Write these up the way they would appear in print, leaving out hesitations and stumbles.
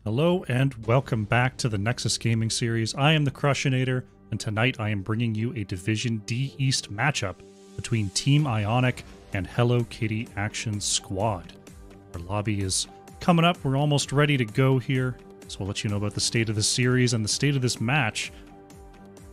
Hello and welcome back to the Nexus Gaming Series. I am the Crushinator, and tonight I am bringing you a Division D East matchup between Team Ionic and Hello Kitty Action Squad. Our lobby is coming up. We're almost ready to go here, so we'll let you know about the state of the series and the state of this match.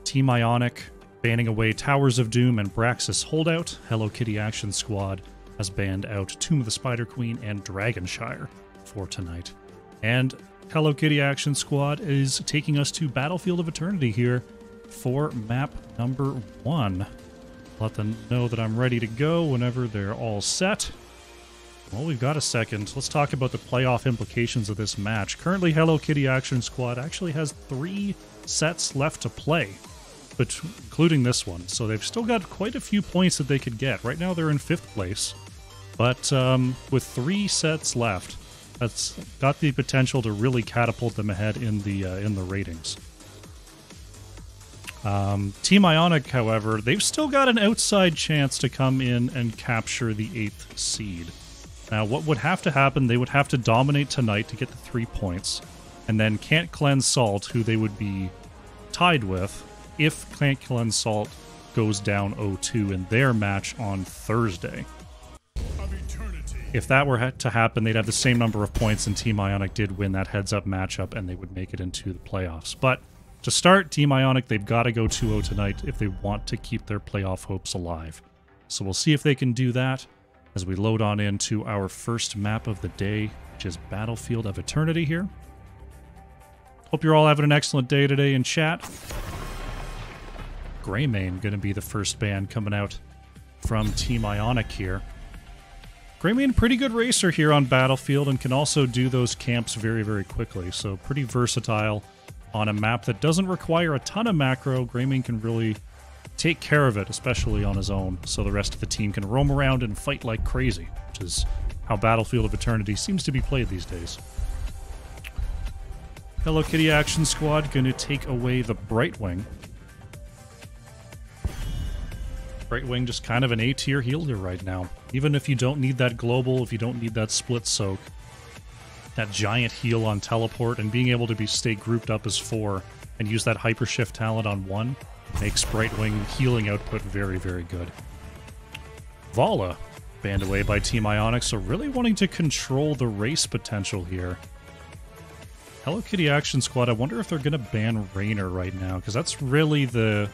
Team Ionic banning away Towers of Doom and Braxis Holdout. Hello Kitty Action Squad has banned out Tomb of the Spider Queen and Dragonshire for tonight. And Hello Kitty Action Squad is taking us to Battlefield of Eternity here for map number 1. Let them know that I'm ready to go whenever they're all set. Well, we've got a second. Let's talk about the playoff implications of this match. Currently, Hello Kitty Action Squad actually has 3 sets left to play, but including this one. So they've still got quite a few points that they could get. Right now they're in 5th place, but with 3 sets left, that's got the potential to really catapult them ahead in the ratings. Team Ionic, however, they've still got an outside chance to come in and capture the 8th seed. Now, what would have to happen, they would have to dominate tonight to get the 3 points, and then Can't Cleanse Salt, who they would be tied with, if Can't Cleanse Salt goes down 0-2 in their match on Thursday. If that were to happen, they'd have the same number of points, and Team Ionic did win that heads-up matchup, and they would make it into the playoffs. But to start, Team Ionic, they've got to go 2-0 tonight if they want to keep their playoff hopes alive. So we'll see if they can do that as we load on into our first map of the day, which is Battlefield of Eternity here. Hope you're all having an excellent day today in chat. Greymane going to be the first ban coming out from Team Ionic here. Greymane, pretty good racer here on Battlefield, and can also do those camps very, very quickly. So pretty versatile on a map that doesn't require a ton of macro. Greymane can really take care of it, especially on his own, so the rest of the team can roam around and fight like crazy, which is how Battlefield of Eternity seems to be played these days. Hello Kitty Action Squad going to take away the Brightwing. Brightwing just kind of an A-tier healer right now. Even if you don't need that global, if you don't need that split soak, that giant heal on teleport, and being able to stay grouped up as 4 and use that hyper shift talent on 1 makes Brightwing healing output very, very good. Vala banned away by Team Ionic, so really wanting to control the race potential here. Hello Kitty Action Squad, I wonder if they're going to ban Raynor right now, because that's really the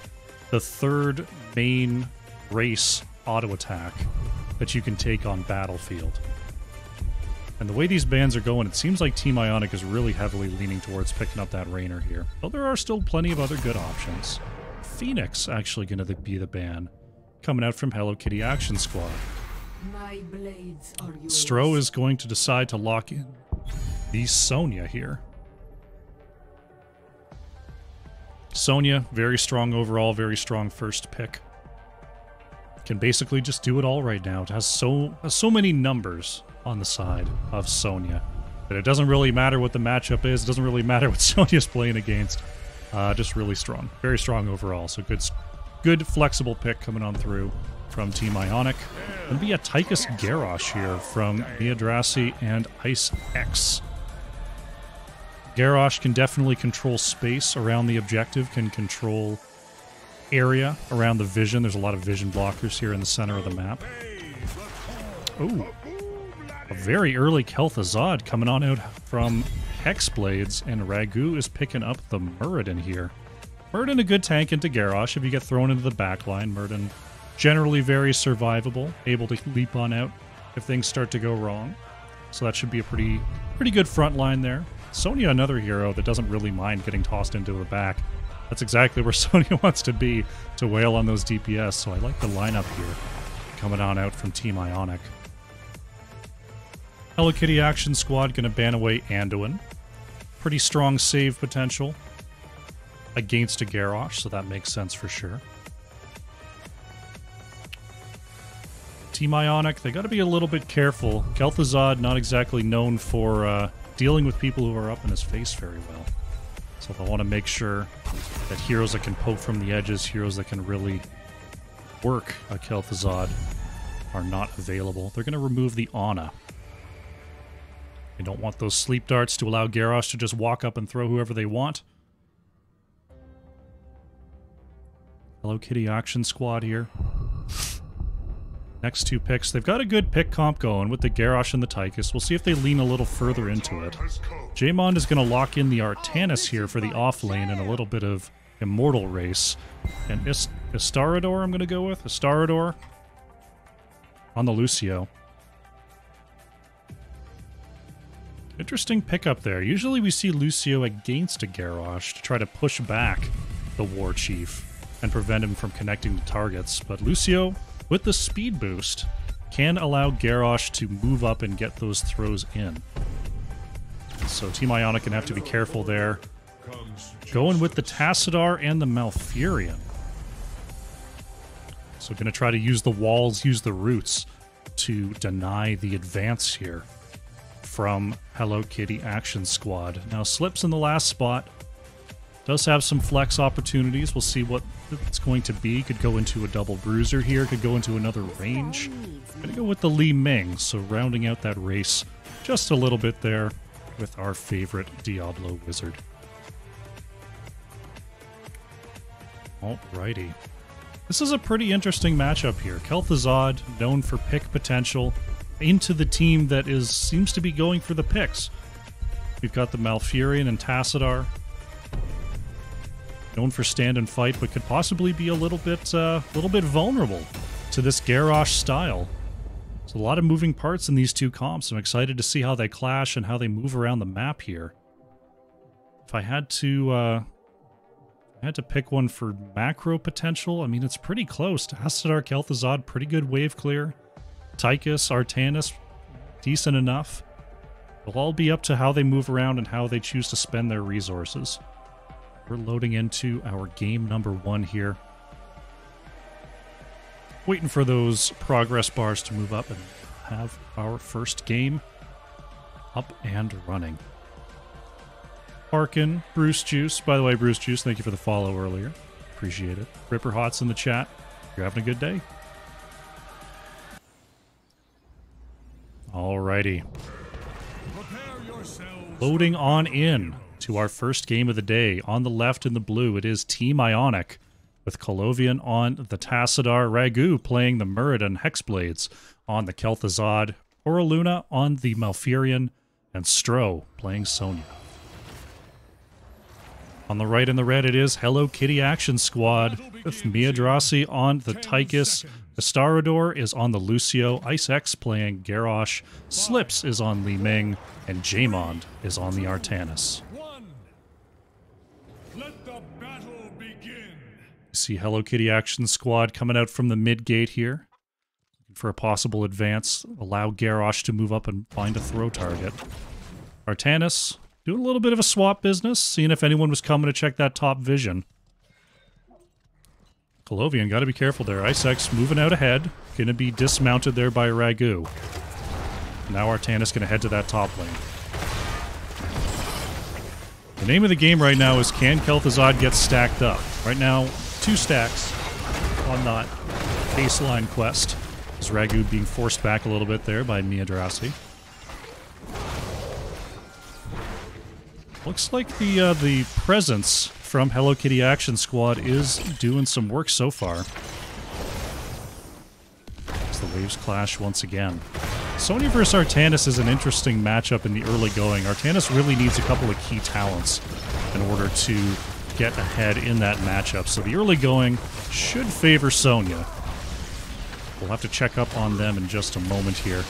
third main race auto attack that you can take on Battlefield. And the way these bans are going, it seems like Team Ionic is really heavily leaning towards picking up that Raynor here. Though there are still plenty of other good options. Phoenix actually going to be the ban coming out from Hello Kitty Action Squad. My blades are yours. Stro is going to decide to lock in the Sonya here. Sonya, very strong overall, very strong first pick. Can basically just do it all right now. It has so many numbers on the side of Sonya that it doesn't really matter what the matchup is. It doesn't really matter what Sonya's playing against. Just really strong. Very strong overall. So good flexible pick coming on through from Team Ionic. Gonna be a Tychus Garrosh here from Miydrasi and Ice X. Garrosh can definitely control space around the objective, can control area around the vision. There's a lot of vision blockers here in the center of the map. Ooh. A very early Kel'Thuzad coming on out from Hexblades, and Ragu is picking up the Muradin here. Muradin a good tank into Garrosh if you get thrown into the backline. Muradin generally very survivable, able to leap on out if things start to go wrong. So that should be a pretty good front line there. Sonya, another hero that doesn't really mind getting tossed into the back. That's exactly where Sonya wants to be, to wail on those DPS, so I like the lineup here coming on out from Team Ionic. Hello Kitty Action Squad going to ban away Anduin. Pretty strong save potential against a Garrosh, so that makes sense for sure. Team Ionic, they got to be a little bit careful. Kel'Thuzad not exactly known for dealing with people who are up in his face very well. So they'll want to make sure that heroes that can poke from the edges, heroes that can really work a Kel'Thuzad, are not available. They're going to remove the Ana. They don't want those sleep darts to allow Garrosh to just walk up and throw whoever they want. Hello Kitty Action Squad here. Next two picks. They've got a good pick comp going with the Garrosh and the Tychus. We'll see if they lean a little further into it. Jaemond is going to lock in the Artanis here for the off lane and a little bit of Immortal race. And Istarador I'm going to go with. Istarador on the Lucio. Interesting pickup there. Usually we see Lucio against a Garrosh to try to push back the War Chief and prevent him from connecting to targets. But Lucio, with the speed boost, can allow Garrosh to move up and get those throws in. So Team Ionic can have to be careful there. Going with the Tassadar and the Malfurion. So going to try to use the walls, use the roots to deny the advance here from Hello Kitty Action Squad. Now Slip's in the last spot. Does have some flex opportunities. We'll see what it's going to be. Could go into a double bruiser here. Could go into another range. Gonna go with the Li Ming. So rounding out that race just a little bit there with our favorite Diablo wizard. Alrighty. This is a pretty interesting matchup here. Kel'Thuzad, known for pick potential, into the team that seems to be going for the picks. We've got the Malfurion and Tassadar. Known for stand and fight, but could possibly be a little bit vulnerable to this Garrosh style. There's a lot of moving parts in these two comps. I'm excited to see how they clash and how they move around the map here. If I had to pick one for macro potential, I mean, it's pretty close. Tassadar, Kel'Thuzad, pretty good wave clear. Tychus, Artanis, decent enough. It'll all be up to how they move around and how they choose to spend their resources. We're loading into our game number 1 here. Waiting for those progress bars to move up and have our first game up and running. Parkin, Bruce Juice. By the way, Bruce Juice, thank you for the follow earlier. Appreciate it. Ripper Hot's in the chat. You're having a good day. Alrighty. Loading on in to our first game of the day. On the left in the blue, it is Team Ionic, with Colovian on the Tassadar, Ragu playing the Muradin Hexblades on the Kel'Thuzad, Oraluna on the Malfurion, and Stro playing Sonya. On the right in the red, it is Hello Kitty Action Squad, with Miydrasi on the Tychus, Istarador is on the Lucio, Ice X playing Garrosh, Slips is on Li Ming, and Jaemond is on the Artanis. Let the battle begin. See Hello Kitty Action Squad coming out from the mid gate here. Looking for a possible advance. Allow Garrosh to move up and find a throw target. Artanis doing a little bit of a swap business, seeing if anyone was coming to check that top vision. Colovian, gotta be careful there. Ice X moving out ahead. Gonna be dismounted there by Ragu. Now Artanis gonna head to that top lane. The name of the game right now is can Kel'Thuzad get stacked up? Right now, 2 stacks on that baseline quest. Is Ragu being forced back a little bit there by Miydrasi. Looks like the presence from Hello Kitty Action Squad is doing some work so far. As the waves clash once again. Sonya vs Artanis is an interesting matchup in the early going. Artanis really needs a couple of key talents in order to get ahead in that matchup. So the early going should favor Sonya. We'll have to check up on them in just a moment here.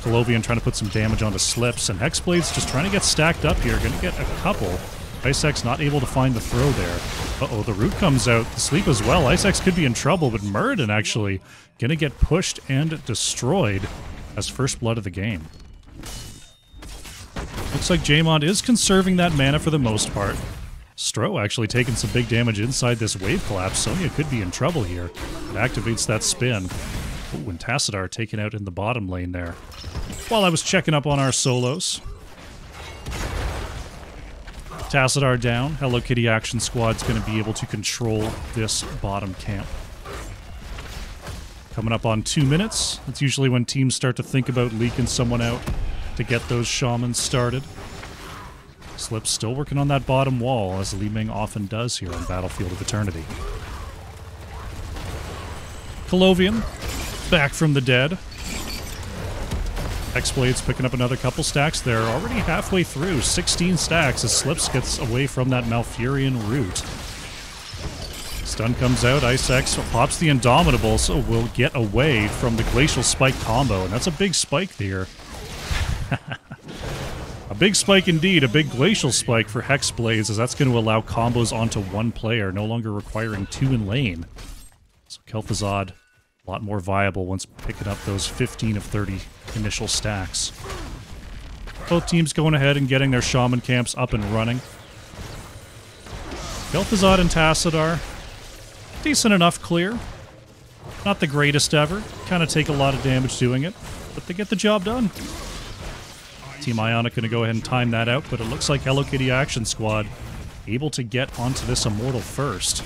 Colovian trying to put some damage onto Slips, and Hexblade's just trying to get stacked up here. Gonna get a couple. Ice X not able to find the throw there. Uh-oh, the root comes out. The sleep as well. Ice X could be in trouble, but Muradin actually gonna get pushed and destroyed as first blood of the game. Looks like Jaemond is conserving that mana for the most part. Stro actually taking some big damage inside this wave collapse. Sonya could be in trouble here. It activates that spin. Ooh, and Tassadar taken out in the bottom lane there. While I was checking up on our solos. Tassadar down. Hello Kitty Action Squad's going to be able to control this bottom camp. Coming up on 2 minutes. That's usually when teams start to think about leaking someone out. to get those shamans started. Slip's still working on that bottom wall, as Li Ming often does here on Battlefield of Eternity. Colovian, back from the dead. Hexblade's picking up another couple stacks there. Already halfway through, 16 stacks as Slips gets away from that Malfurion root. Stun comes out, Ice X pops the Indomitable, so we'll get away from the Glacial Spike combo, and that's a big spike there. A big spike indeed, a big Glacial Spike for Hexblades, as that's going to allow combos onto one player, no longer requiring two in lane. So Kel'Thuzad, a lot more viable once picking up those 15 of 30 initial stacks. Both teams going ahead and getting their Shaman camps up and running. Kel'Thuzad and Tassadar, decent enough clear. Not the greatest ever. Kind of take a lot of damage doing it, but they get the job done. Team Ionic going to go ahead and time that out, but it looks like Hello Kitty Action Squad able to get onto this Immortal first.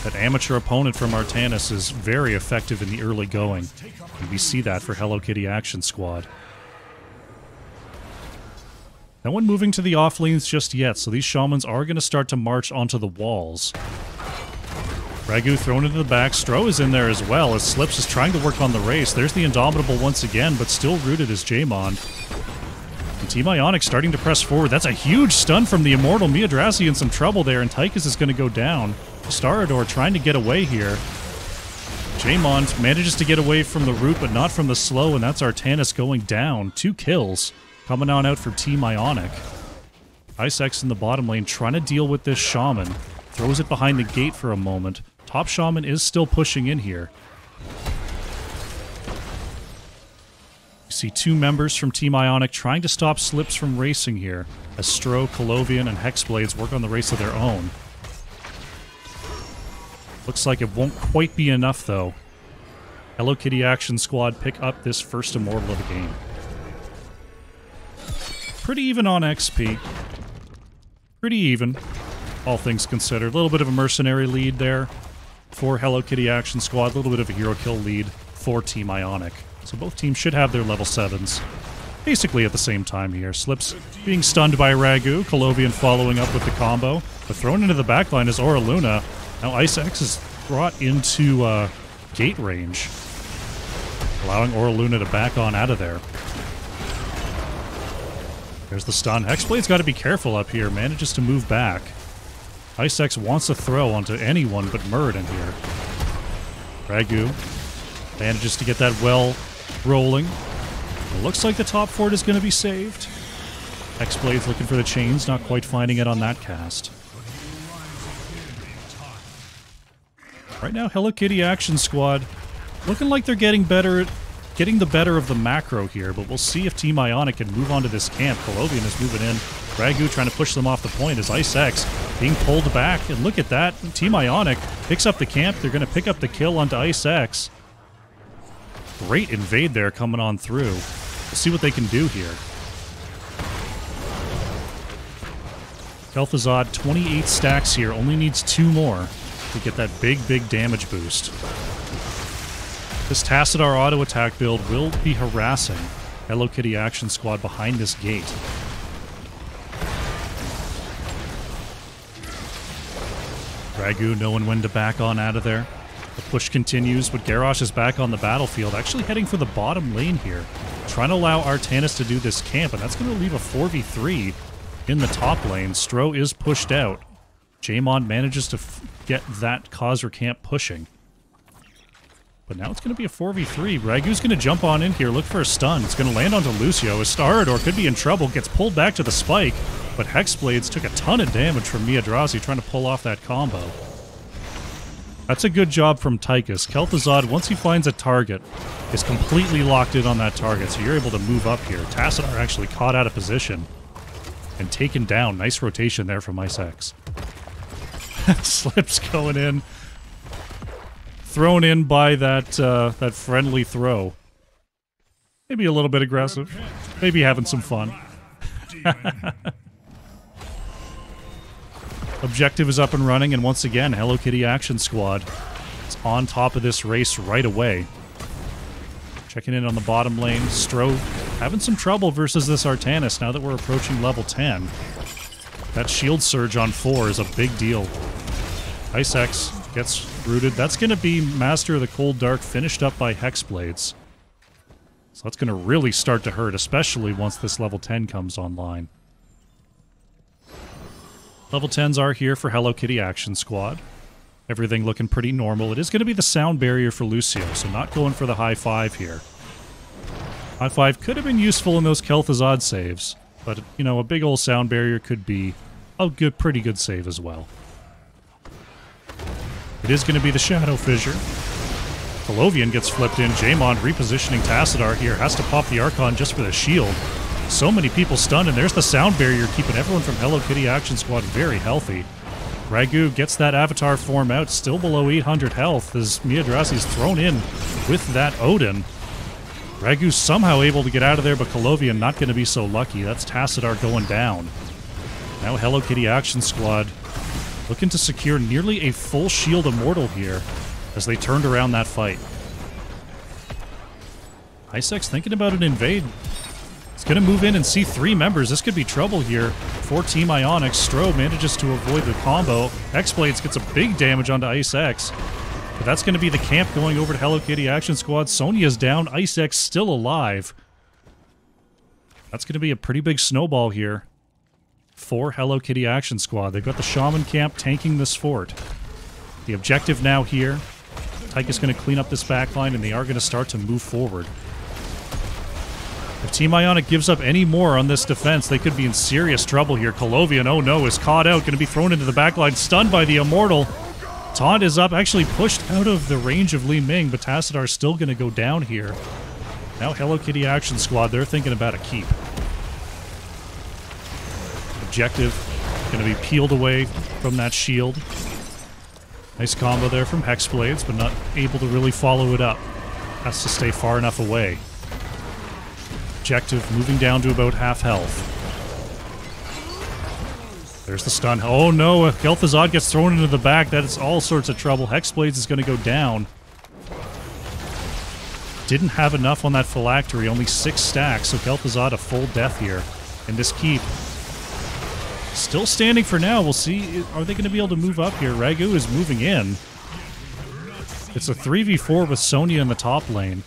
That amateur opponent from Artanis is very effective in the early going, and we see that for Hello Kitty Action Squad. No one moving to the off lanes just yet, so these shamans are going to start to march onto the walls. Ragu thrown into the back. Stro is in there as well, as Slips is trying to work on the race. There's the Indomitable once again, but still rooted as Jaemon. And Team Ionic starting to press forward. That's a huge stun from the Immortal. Miydrazi in some trouble there, and Tychus is going to go down. Starador trying to get away here. Jaemon manages to get away from the root, but not from the slow, and that's Artanis going down. 2 kills coming on out for Team Ionic. Ice X in the bottom lane trying to deal with this Shaman. Throws it behind the gate for a moment. Top Shaman is still pushing in here. You see 2 members from Team Ionic trying to stop Slips from racing here, as Stro, Colovian, and Hexblades work on the race of their own. Looks like it won't quite be enough, though. Hello Kitty Action Squad pick up this first Immortal of the game. Pretty even on XP. Pretty even, all things considered. A little bit of a mercenary lead there for Hello Kitty Action Squad. A little bit of a hero kill lead for Team Ionic. So both teams should have their level 7s basically at the same time here. Slips being stunned by Ragu. Colovian following up with the combo. But thrown into the backline is Aura Luna. Now Ice X is brought into gate range, allowing Aura Luna to back on out of there. There's the stun. Hexblade's got to be careful up here. Manages to move back. Ice X wants to throw onto anyone but Muradin here. Ragu manages to get that well rolling. It looks like the top fort is going to be saved. Hexblade's looking for the chains, not quite finding it on that cast. Right now, Hello Kitty Action Squad looking like they're getting better at getting the better of the macro here, but we'll see if Team Ionic can move on to this camp. Colovian is moving in. Ragu trying to push them off the point as Ice X being pulled back. And look at that. Team Ionic picks up the camp. They're going to pick up the kill onto Ice X. Great invade there coming on through. We'll see what they can do here. Kel'Thuzad, 28 stacks here. Only needs 2 more to get that big damage boost. This Tassadar auto attack build will be harassing Hello Kitty Action Squad behind this gate. Ragu knowing when to back on out of there. The push continues, but Garrosh is back on the battlefield, actually heading for the bottom lane here. Trying to allow Artanis to do this camp, and that's going to leave a 4v3 in the top lane. Stro is pushed out. Jaemon manages to get that Khazra camp pushing. But now it's going to be a 4v3. Ragu's going to jump on in here, look for a stun. It's going to land onto Lucio. Starador could be in trouble, gets pulled back to the spike, but Hexblades took a ton of damage from Miydrazi trying to pull off that combo. That's a good job from Tychus. Kel'Thuzad, once he finds a target, is completely locked in on that target, so you're able to move up here. Tassadar actually caught out of position and taken down. Nice rotation there from Ice X. Slips going in. Thrown in by that that friendly throw. Maybe a little bit aggressive. Maybe having some fun. Objective is up and running, and once again, Hello Kitty Action Squad is on top of this race right away. Checking in on the bottom lane. Stro having some trouble versus this Artanis now that we're approaching level 10. That shield surge on 4 is a big deal. Ice X gets rooted. That's going to be Master of the Cold Dark finished up by Hexblades. So that's going to really start to hurt, especially once this level 10 comes online. Level 10s are here for Hello Kitty Action Squad. Everything looking pretty normal. It is going to be the sound barrier for Lucio, so not going for the high 5 here. High 5 could have been useful in those Kel'Thuzad saves, but, you know, a big old sound barrier could be a pretty good save as well. It is going to be the Shadow Fissure. Colovian gets flipped in. Jaemon repositioning Tassadar here. Has to pop the Archon just for the shield. So many people stunned, and there's the sound barrier keeping everyone from Hello Kitty Action Squad very healthy. Ragu gets that avatar form out, still below 800 health, as Miyazdrasi's thrown in with that Odin. Ragu's somehow able to get out of there, but Colovian not going to be so lucky. That's Tassadar going down. Now Hello Kitty Action Squad looking to secure nearly a full shield immortal here as they turned around that fight. Icex thinking about an invade. He's going to move in and see 3 members. This could be trouble here for Team Ionic. Stro manages to avoid the combo. Hexblades gets a big damage onto Ice X. But that's going to be the camp going over to Hello Kitty Action Squad. Sonya's down. Ice X still alive. That's going to be a pretty big snowball here for Hello Kitty Action Squad. They've got the Shaman camp tanking this fort. The objective now here, Tyke's going to clean up this backline, and they are going to start to move forward. If Team Ionic gives up any more on this defense, they could be in serious trouble here. Colovian, oh no, is caught out, going to be thrown into the backline, stunned by the Immortal. Taunt is up, actually pushed out of the range of Li Ming, but Tassadar's still going to go down here. Now Hello Kitty Action Squad, they're thinking about a keep. Objective, going to be peeled away from that shield. Nice combo there from Hexblades, but not able to really follow it up. Has to stay far enough away. Objective moving down to about half health. There's the stun. Oh no, if Kel'Thuzad gets thrown into the back, that is all sorts of trouble. Hexblades is going to go down. Didn't have enough on that phylactery, only 6 stacks, so Kel'Thuzad a full death here in this keep. Still standing for now. We'll see. Are they going to be able to move up here? Ragu is moving in. It's a 3v4 with Sonya in the top lane.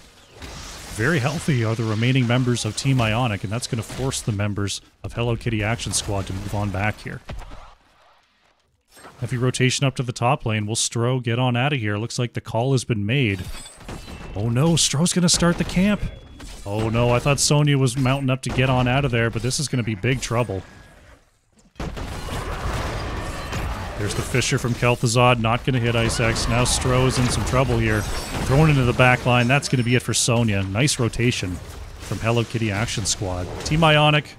Very healthy are the remaining members of Team Ionic, and that's going to force the members of Hello Kitty Action Squad to move on back here. Heavy rotation up to the top lane. Will Stro get on out of here? Looks like the call has been made. Oh no, Stro's going to start the camp. Oh no, I thought Sonya was mounting up to get on out of there, but this is going to be big trouble. There's the Fissure from Kel'Thuzad, not going to hit Ice X. Now Stro is in some trouble here. Thrown into the back line. That's going to be it for Sonya. Nice rotation from Hello Kitty Action Squad. Team Ionic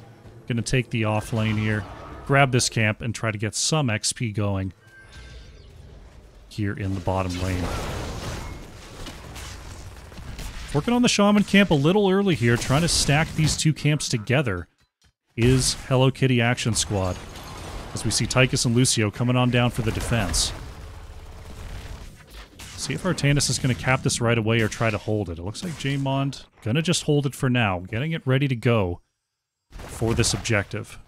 going to take the off lane here, grab this camp, and try to get some XP going here in the bottom lane. Working on the Shaman camp a little early here, trying to stack these 2 camps together is Hello Kitty Action Squad. As we see Tychus and Lucio coming on down for the defense. See if Artanis is going to cap this right away or try to hold it. It looks like Jaemon going to just hold it for now, getting it ready to go for this objective.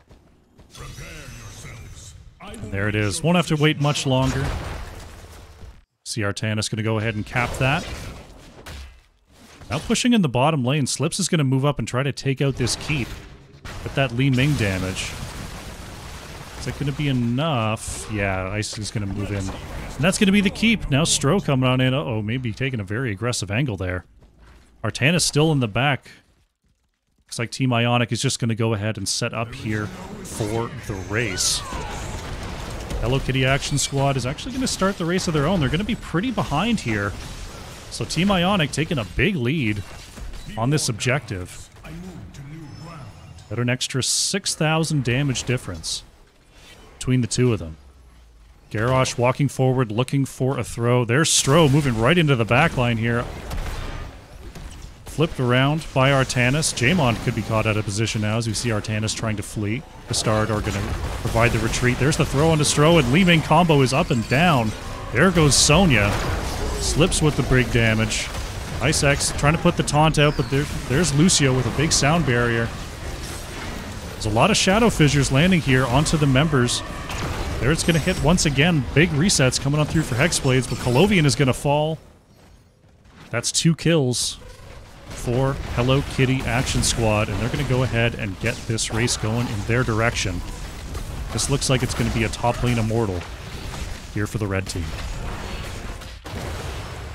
And there it is. Won't have to wait much longer. See Artanis going to go ahead and cap that. Now pushing in the bottom lane, Slips is going to move up and try to take out this keep with that Li Ming damage. Is that going to be enough? Yeah, Ice is going to move in. And that's going to be the keep. Now Stro coming on in. Uh-oh, maybe taking a very aggressive angle there. Artanis still in the back. Looks like Team Ionic is just going to go ahead and set up here for the race. Hello Kitty Action Squad is actually going to start the race of their own. They're going to be pretty behind here. So Team Ionic taking a big lead on this objective. At an extra 6,000 damage difference between the 2 of them. Garrosh walking forward, looking for a throw. There's Stro moving right into the backline here. Flipped around by Artanis. Jaemon could be caught out of position now as we see Artanis trying to flee. The Start are going to provide the retreat. There's the throw onto Stro, and Li Ming combo is up and down. There goes Sonya. Slips with the big damage. Icex trying to put the taunt out, but there's Lucio with a big sound barrier. There's a lot of Shadow Fissures landing here onto the members. There it's going to hit once again. Big resets coming on through for Hexblades, but Colovian is going to fall. That's 2 kills for Hello Kitty Action Squad, and they're going to go ahead and get this race going in their direction. This looks like it's going to be a top lane Immortal here for the red team.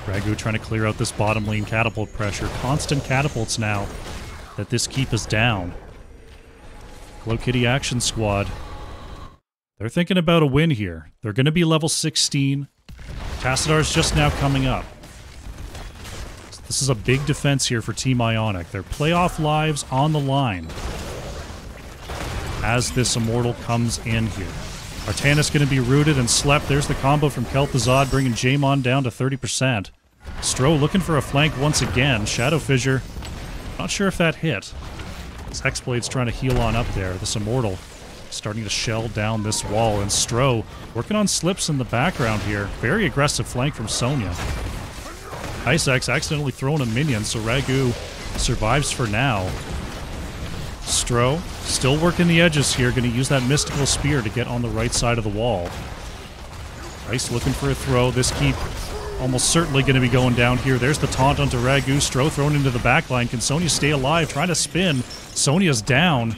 Ragu trying to clear out this bottom lane catapult pressure. Constant catapults now that this keep is down. Hello Kitty Action Squad. They're thinking about a win here. They're going to be level 16. Tassidar's just now coming up. This is a big defense here for Team Ionic. Their playoff lives on the line as this Immortal comes in here. Artanis going to be rooted and slept. There's the combo from Kel'Thuzad, bringing Jaemon down to 30%. Stro looking for a flank once again. Shadow Fissure. Not sure if that hit. This Hexblade's trying to heal on up there. This Immortal starting to shell down this wall. And Stro working on slips in the background here. Very aggressive flank from Sonya. Icex accidentally throwing a minion, so Ragu survives for now. Stro still working the edges here, going to use that mystical spear to get on the right side of the wall. Ice looking for a throw. This keep almost certainly going to be going down here. There's the taunt onto Ragu. Stro thrown into the backline. Can Sonya stay alive? Trying to spin. Sonya's down.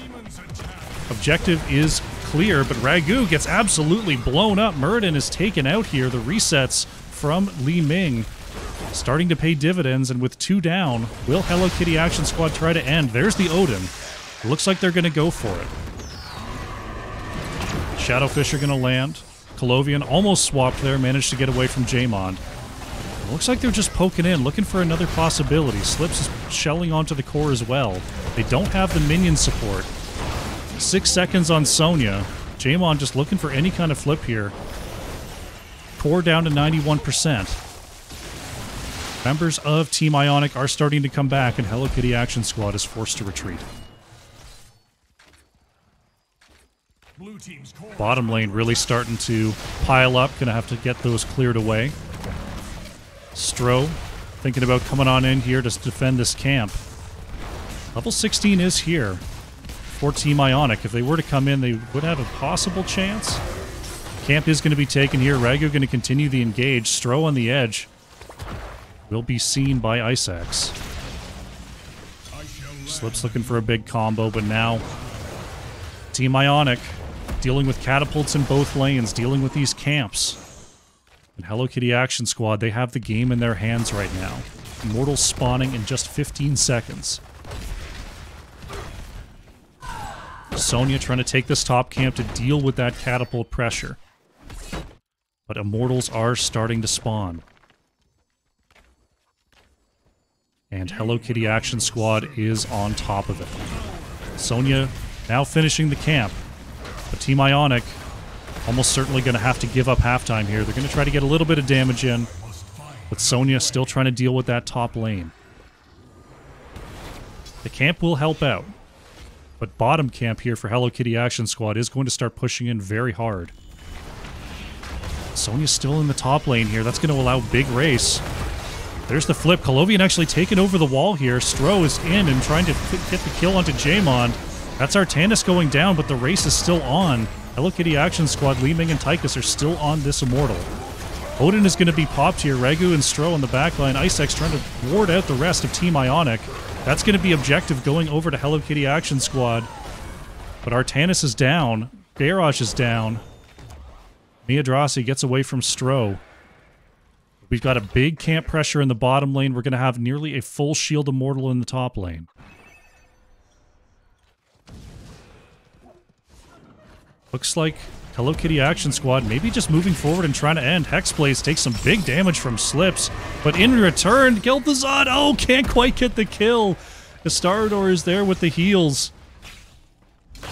Objective is clear, but Ragu gets absolutely blown up. Muradin is taken out here. The resets from Li Ming starting to pay dividends, and with 2 down, will Hello Kitty Action Squad try to end? There's the Odin. Looks like they're going to go for it. Shadow Fissure going to land. Colovian almost swapped there, managed to get away from Jaemon. Looks like they're just poking in, looking for another possibility. Slips is shelling onto the core as well. They don't have the minion support. 6 seconds on Sonya. Jaemon just looking for any kind of flip here. Core down to 91%. Members of Team Ionic are starting to come back, and Hello Kitty Action Squad is forced to retreat. Bottom lane really starting to pile up. Gonna have to get those cleared away. Stro thinking about coming on in here to defend this camp. Level 16 is here for Team Ionic. If they were to come in, they would have a possible chance. Camp is going to be taken here. Ragu going to continue the engage. Stro on the edge will be seen by Icex. Slips looking for a big combo, but now Team Ionic dealing with catapults in both lanes, dealing with these camps. And Hello Kitty Action Squad, they have the game in their hands right now. Immortals spawning in just 15 seconds. Sonya trying to take this top camp to deal with that catapult pressure. But Immortals are starting to spawn. And Hello Kitty Action Squad is on top of it. Sonya now finishing the camp. But Team Ionic almost certainly going to have to give up halftime here. They're going to try to get a little bit of damage in. But Sonya still trying to deal with that top lane. The camp will help out. But bottom camp here for Hello Kitty Action Squad is going to start pushing in very hard. Sonya's still in the top lane here. That's going to allow big race. There's the flip. Colovian actually taking over the wall here. Stro is in and trying to get the kill onto Jaemon. That's Artanis going down, but the race is still on. Hello Kitty Action Squad, Li Ming and Tychus are still on this Immortal. Odin is going to be popped here. Ragu and Stro on the backline. Icex trying to ward out the rest of Team Ionic. That's going to be objective going over to Hello Kitty Action Squad. But Artanis is down. Garrosh is down. Miydrasi gets away from Stro. We've got a big camp pressure in the bottom lane. We're going to have nearly a full shield Immortal in the top lane. Looks like Hello Kitty Action Squad maybe just moving forward and trying to end. Hexblaze takes some big damage from Slips, but in return, Kel'Thuzad, can't quite get the kill. Astarador is there with the heals.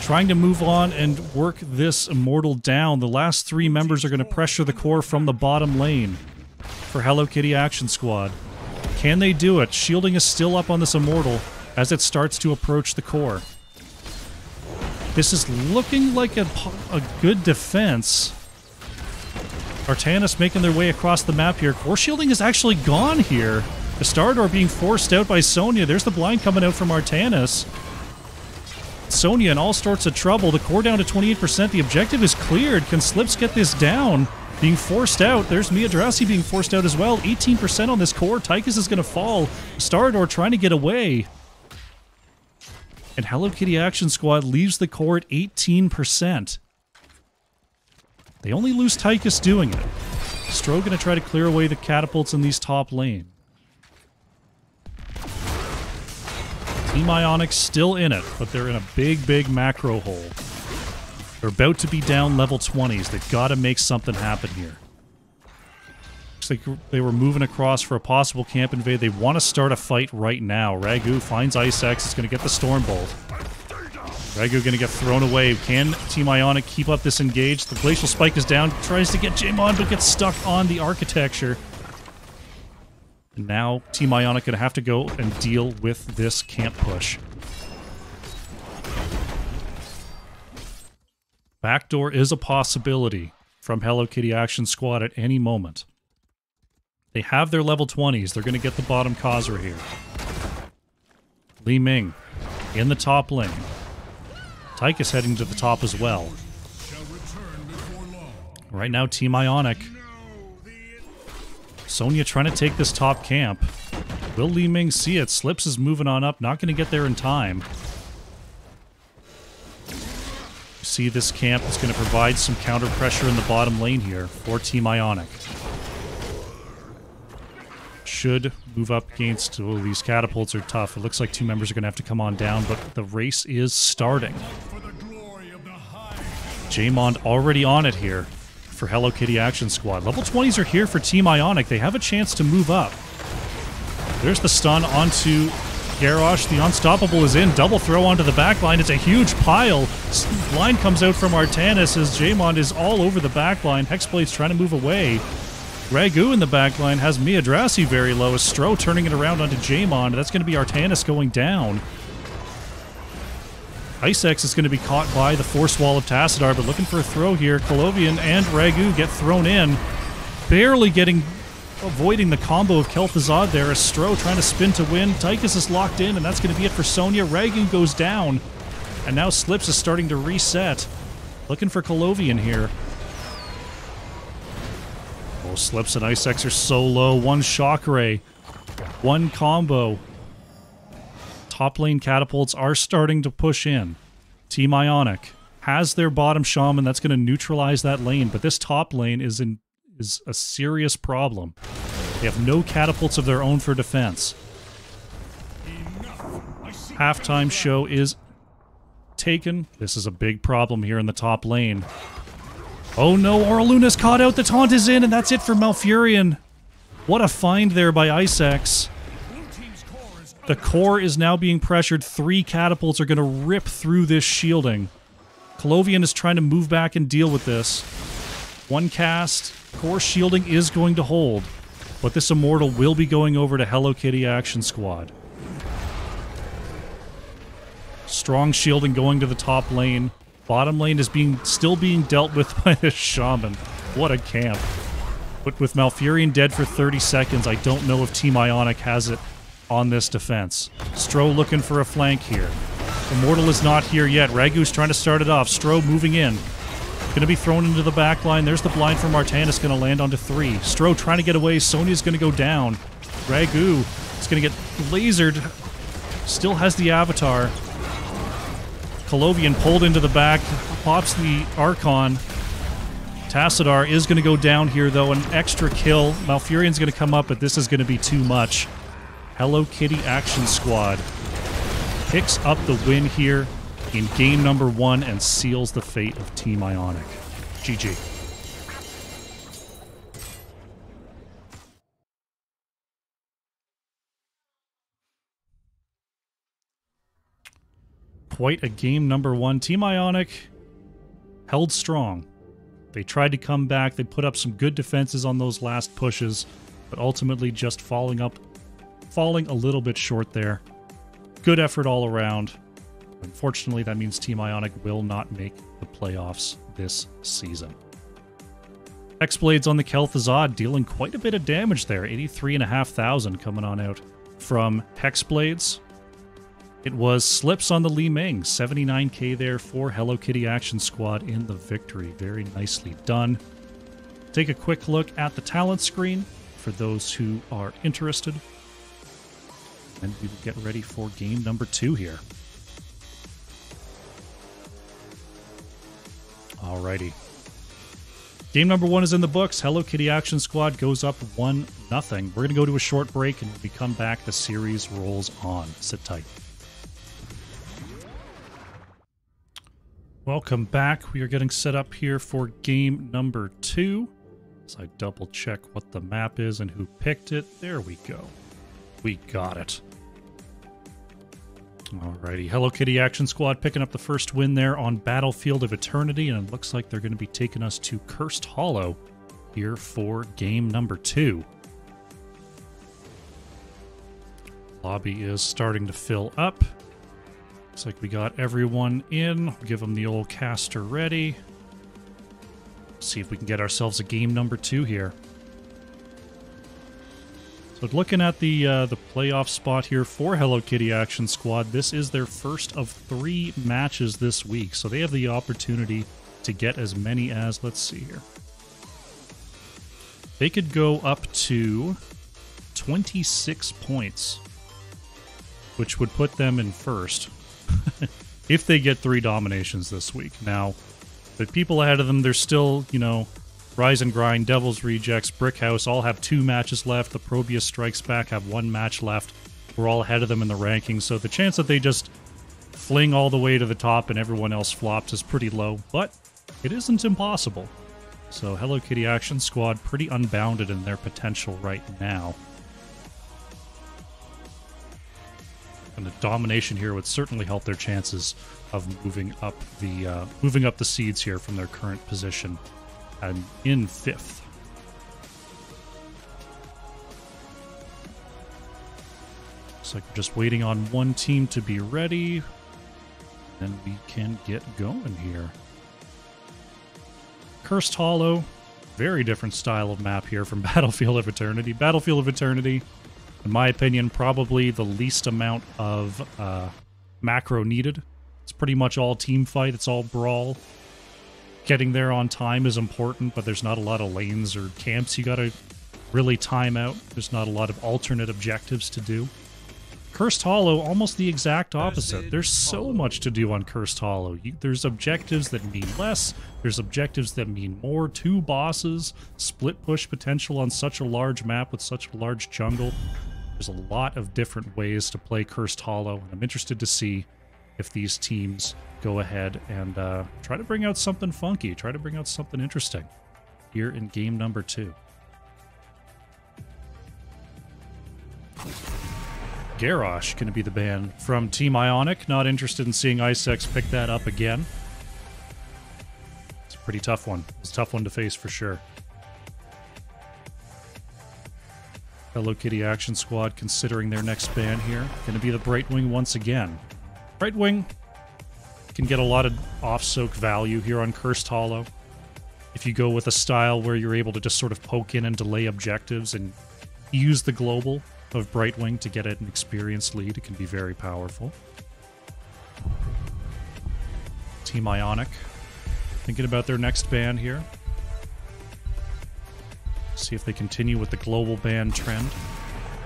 Trying to move on and work this Immortal down. The last 3 members are going to pressure the core from the bottom lane for Hello Kitty Action Squad. Can they do it? Shielding is still up on this Immortal as it starts to approach the core. This is looking like a good defense. Artanis making their way across the map here. Core shielding is actually gone here. Astardor being forced out by Sonya. There's the blind coming out from Artanis. Sonya in all sorts of trouble. The core down to 28%. The objective is cleared. Can Slips get this down? Being forced out. There's Miyazaki being forced out as well. 18% on this core. Tychus is going to fall. Astardor trying to get away. And Hello Kitty Action Squad leaves the core at 18%. They only lose Tychus doing it. Stro going to try to clear away the catapults in these top lane. Team Ionic still in it, but they're in a big, big macro hole. They're about to be down level 20s. They've got to make something happen here. Looks like they were moving across for a possible camp invade. They want to start a fight right now. Ragu finds Ice X. It's going to get the Stormbolt. Ragu going to get thrown away. Can Team Ionic keep up this engage? The Glacial Spike is down. Tries to get Jaemon, but gets stuck on the architecture. And now Team Ionic going to have to go and deal with this camp push. Backdoor is a possibility from Hello Kitty Action Squad at any moment. They have their level 20s. They're going to get the bottom causer here. Li Ming in the top lane. Tychus heading to the top as well. Right now, Team Ionic. Sonya trying to take this top camp. Will Li Ming see it? Slips is moving on up. Not going to get there in time. You see this camp is going to provide some counter pressure in the bottom lane here for Team Ionic. Should move up against... Oh, these catapults are tough. It looks like two members are going to have to come on down, but the race is starting. Jaemon already on it here for Hello Kitty Action Squad. Level 20s are here for Team Ionic. They have a chance to move up. There's the stun onto Garrosh. The Unstoppable is in. Double throw onto the backline. It's a huge pile. Line comes out from Artanis as Jaemon is all over the backline. Hexblade's trying to move away. Ragu in the backline has Miyazaki very low. As Stro turning it around onto Jaemon. That's going to be Artanis going down. Ice X is going to be caught by the Force Wall of Tassadar, but looking for a throw here. Colovian and Ragu get thrown in. Barely avoiding the combo of Kel'Thuzad there as Stro trying to spin to win. Tychus is locked in, and that's going to be it for Sonya. Ragu goes down, and now Slips is starting to reset. Looking for Colovian here. Oh, Slips and Ice X are so low. One Shock Ray. One combo. Top lane catapults are starting to push in. Team Ionic has their bottom shaman that's going to neutralize that lane, but this top lane is a serious problem. They have no catapults of their own for defense. Halftime show is taken. This is a big problem here in the top lane. Oh no, Oraluna's caught out, the taunt is in, and that's it for Malfurion. What a find there by Ice X. The core is now being pressured. 3 catapults are going to rip through this shielding. Colovian is trying to move back and deal with this. One cast. Core shielding is going to hold. But this Immortal will be going over to Hello Kitty Action Squad. Strong shielding going to the top lane. Bottom lane is still being dealt with by this Shaman. What a camp. But with Malfurion dead for 30 seconds, I don't know if Team Ionic has it on this defense. Stro looking for a flank here. Immortal is not here yet. Ragu's trying to start it off. Stro moving in. Going to be thrown into the back line. There's the blind from Artanis, going to land onto 3. Stro trying to get away. Sonya's going to go down. Ragu is going to get lasered. Still has the Avatar. Colovian pulled into the back. Pops the Archon. Tassadar is going to go down here, though. An extra kill. Malfurion's going to come up, but this is going to be too much. Hello Kitty Action Squad picks up the win here in game number 1 and seals the fate of Team Ionic. GG. Quite a game number 1. Team Ionic held strong. They tried to come back. They put up some good defenses on those last pushes, but ultimately just falling a little bit short there. Good effort all around. Unfortunately, that means Team Ionic will not make the playoffs this season. Hexblades on the Kel'Thuzad dealing quite a bit of damage there. 83,500 coming on out from Hexblades. It was Slips on the Li Ming. 79k there for Hello Kitty Action Squad in the victory. Very nicely done. Take a quick look at the talent screen for those who are interested. And we will get ready for game number 2 here. Alrighty. Game number 1 is in the books. Hello Kitty Action Squad goes up 1-0. We're going to go to a short break, and when we come back, the series rolls on. Sit tight. Welcome back. We are getting set up here for game number 2. So I double check what the map is and who picked it. There we go. We got it. Alrighty, Hello Kitty Action Squad picking up the first win there on Battlefield of Eternity, and it looks like they're going to be taking us to Cursed Hollow here for game number 2. Lobby is starting to fill up. Looks like we got everyone in. We'll give them the old caster ready. See if we can get ourselves a game number 2 here. So looking at the playoff spot here for Hello Kitty Action Squad, this is their first of 3 matches this week. So they have the opportunity to get as many as, let's see here. They could go up to 26 points, which would put them in first if they get 3 dominations this week. Now, the people ahead of them, they're still, you know, Rise and Grind, Devil's Rejects, Brickhouse all have 2 matches left. The Probius Strikes Back have 1 match left. We're all ahead of them in the rankings, so the chance that they just fling all the way to the top and everyone else flops is pretty low, but it isn't impossible. So Hello Kitty Action Squad pretty unbounded in their potential right now. And the domination here would certainly help their chances of moving up the seeds here from their current position. And in 5th. Looks like we're just waiting on one team to be ready, and we can get going here. Cursed Hollow, very different style of map here from Battlefield of Eternity. Battlefield of Eternity, in my opinion, probably the least amount of macro needed. It's pretty much all team fight, it's all brawl. Getting there on time is important, but there's not a lot of lanes or camps you gotta really time out. There's not a lot of alternate objectives to do. Cursed Hollow, almost the exact opposite. There's so much to do on Cursed Hollow. There's objectives that mean less, there's objectives that mean more, 2 bosses, split push potential on such a large map with such a large jungle. There's a lot of different ways to play Cursed Hollow, and I'm interested to see if these teams go ahead and try to bring out something funky, try to bring out something interesting here in game number 2. Garrosh going to be the ban from Team Ionic. Not interested in seeing Icex pick that up again. It's a pretty tough one. It's a tough one to face for sure. Hello Kitty Action Squad considering their next ban here. Going to be the Brightwing once again. Brightwing can get a lot of off-soak value here on Cursed Hollow. If you go with a style where you're able to just sort of poke in and delay objectives and use the global of Brightwing to get an experienced lead, it can be very powerful. Team Ionic thinking about their next ban here. See if they continue with the global ban trend.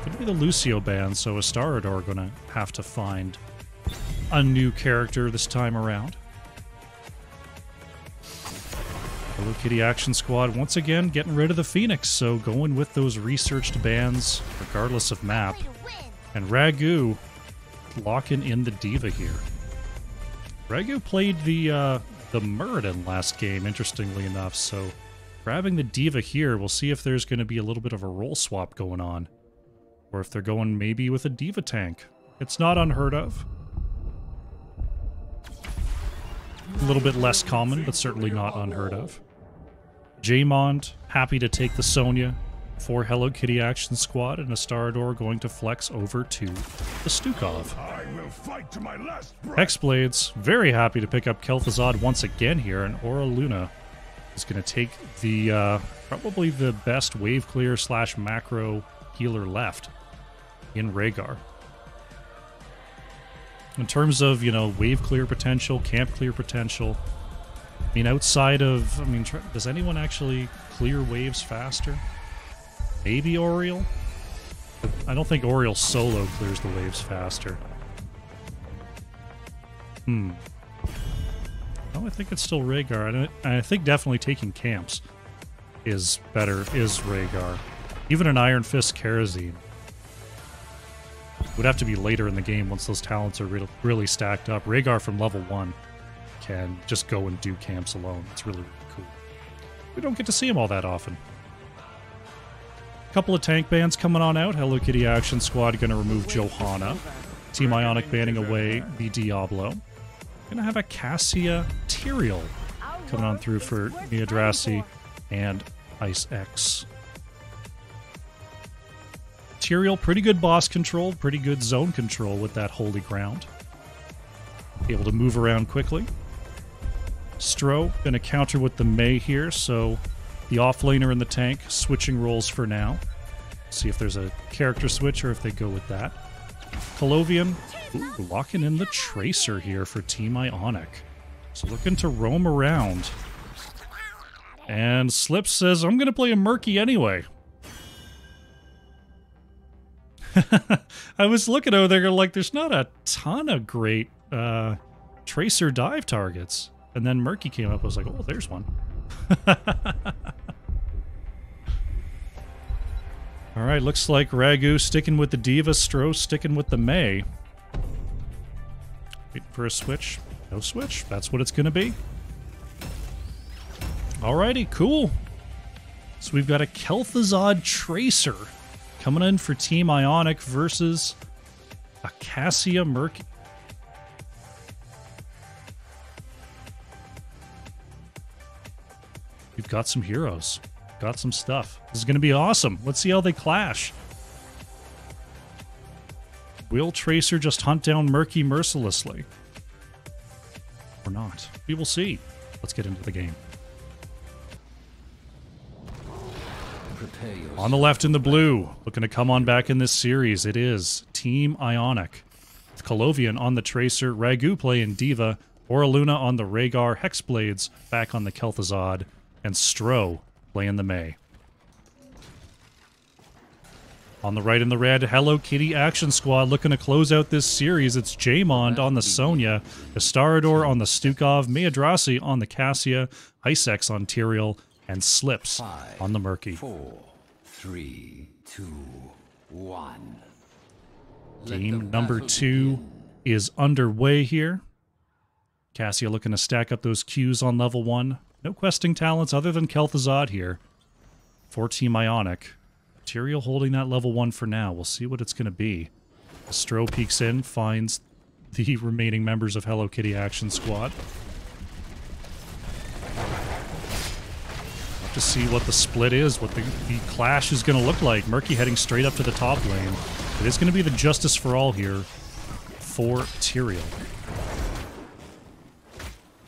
Could be the Lucio ban, so Astarador are going to have to find a new character this time around. Hello Kitty Action Squad once again getting rid of the Phoenix, so going with those researched bans regardless of map. And Ragu locking in the Diva here. Ragu played the Muradin last game, interestingly enough, so grabbing the Diva here, we'll see if there's going to be a little bit of a role swap going on. Or if they're going maybe with a Diva tank. It's not unheard of. A little bit less common, but certainly not unheard of. Jaymond, happy to take the Sonya for Hello Kitty Action Squad, and Astarador going to flex over to the Stukov. I will fight to my last breath. Hexblades, very happy to pick up Kel'Thuzad once again here, and Aura Luna He's going to take the probably the best wave clear / macro healer left in Rhaegar. In terms of, you know, wave clear potential, camp clear potential, I mean, outside of, I mean, does anyone actually clear waves faster? Maybe Oriel? I don't think Oriel solo clears the waves faster. No, I think it's still Rhaegar. I think definitely taking camps is better, is Rhaegar. Even an Iron Fist Kerosene would have to be later in the game once those talents are really stacked up. Rhaegar from level 1 can just go and do camps alone. It's really, really cool. We don't get to see him all that often. A couple of tank bans coming on out. Hello Kitty Action Squad going to remove Johanna. Team Ionic banning away the Diablo. Going to have a Cassia Tyrael coming on through for Miydrasi and Ice X. Tyrael, pretty good boss control, pretty good zone control with that Holy Ground. Able to move around quickly. Stro going to counter with the Mei here, so the offlaner and the tank switching roles for now. See if there's a character switch or if they go with that. Colovian, locking in the Tracer here for Team Ionic. So looking to roam around. And Slip says, I'm going to play a Murky anyway. I was looking over there like there's not a ton of great Tracer dive targets. And then Murky came up, I was like, oh, there's one. Alright, looks like Ragu sticking with the Diva, Stro sticking with the Mei. Waiting for a switch. No switch. That's what it's going to be. Alrighty, cool. So we've got a Kel'Thuzad Tracer coming in for Team Ionic versus a Cassia Murky. We've got some heroes. Got some stuff. This is going to be awesome. Let's see how they clash. Will Tracer just hunt down Murky mercilessly? Or not? We will see. Let's get into the game. On the left in the blue, looking to come on back in this series, it is Team Ionic. With Colovian on the Tracer, Ragu playing Diva, Oraluna on the Rhaegar, Hexblades back on the Kel'Thuzad, and Stro playing the Mei. On the right in the red, Hello Kitty Action Squad looking to close out this series. It's Jaemond on the Sonya, Astarador on the Stukov, Miydrasi on the Cassia, Icex on Tyrael, and Slips on the Murky. 4, 3, 2, 1. Game number 2 is underway here. Cassia looking to stack up those Qs on level 1. No questing talents other than Kel'Thuzad here for Team Ionic. Tyrael holding that level 1 for now. We'll see what it's going to be. Stro peeks in, finds the remaining members of Hello Kitty Action Squad. Have to see what the split is, what the clash is going to look like. Murky heading straight up to the top lane. It is going to be the Justice for All here for Tyrael.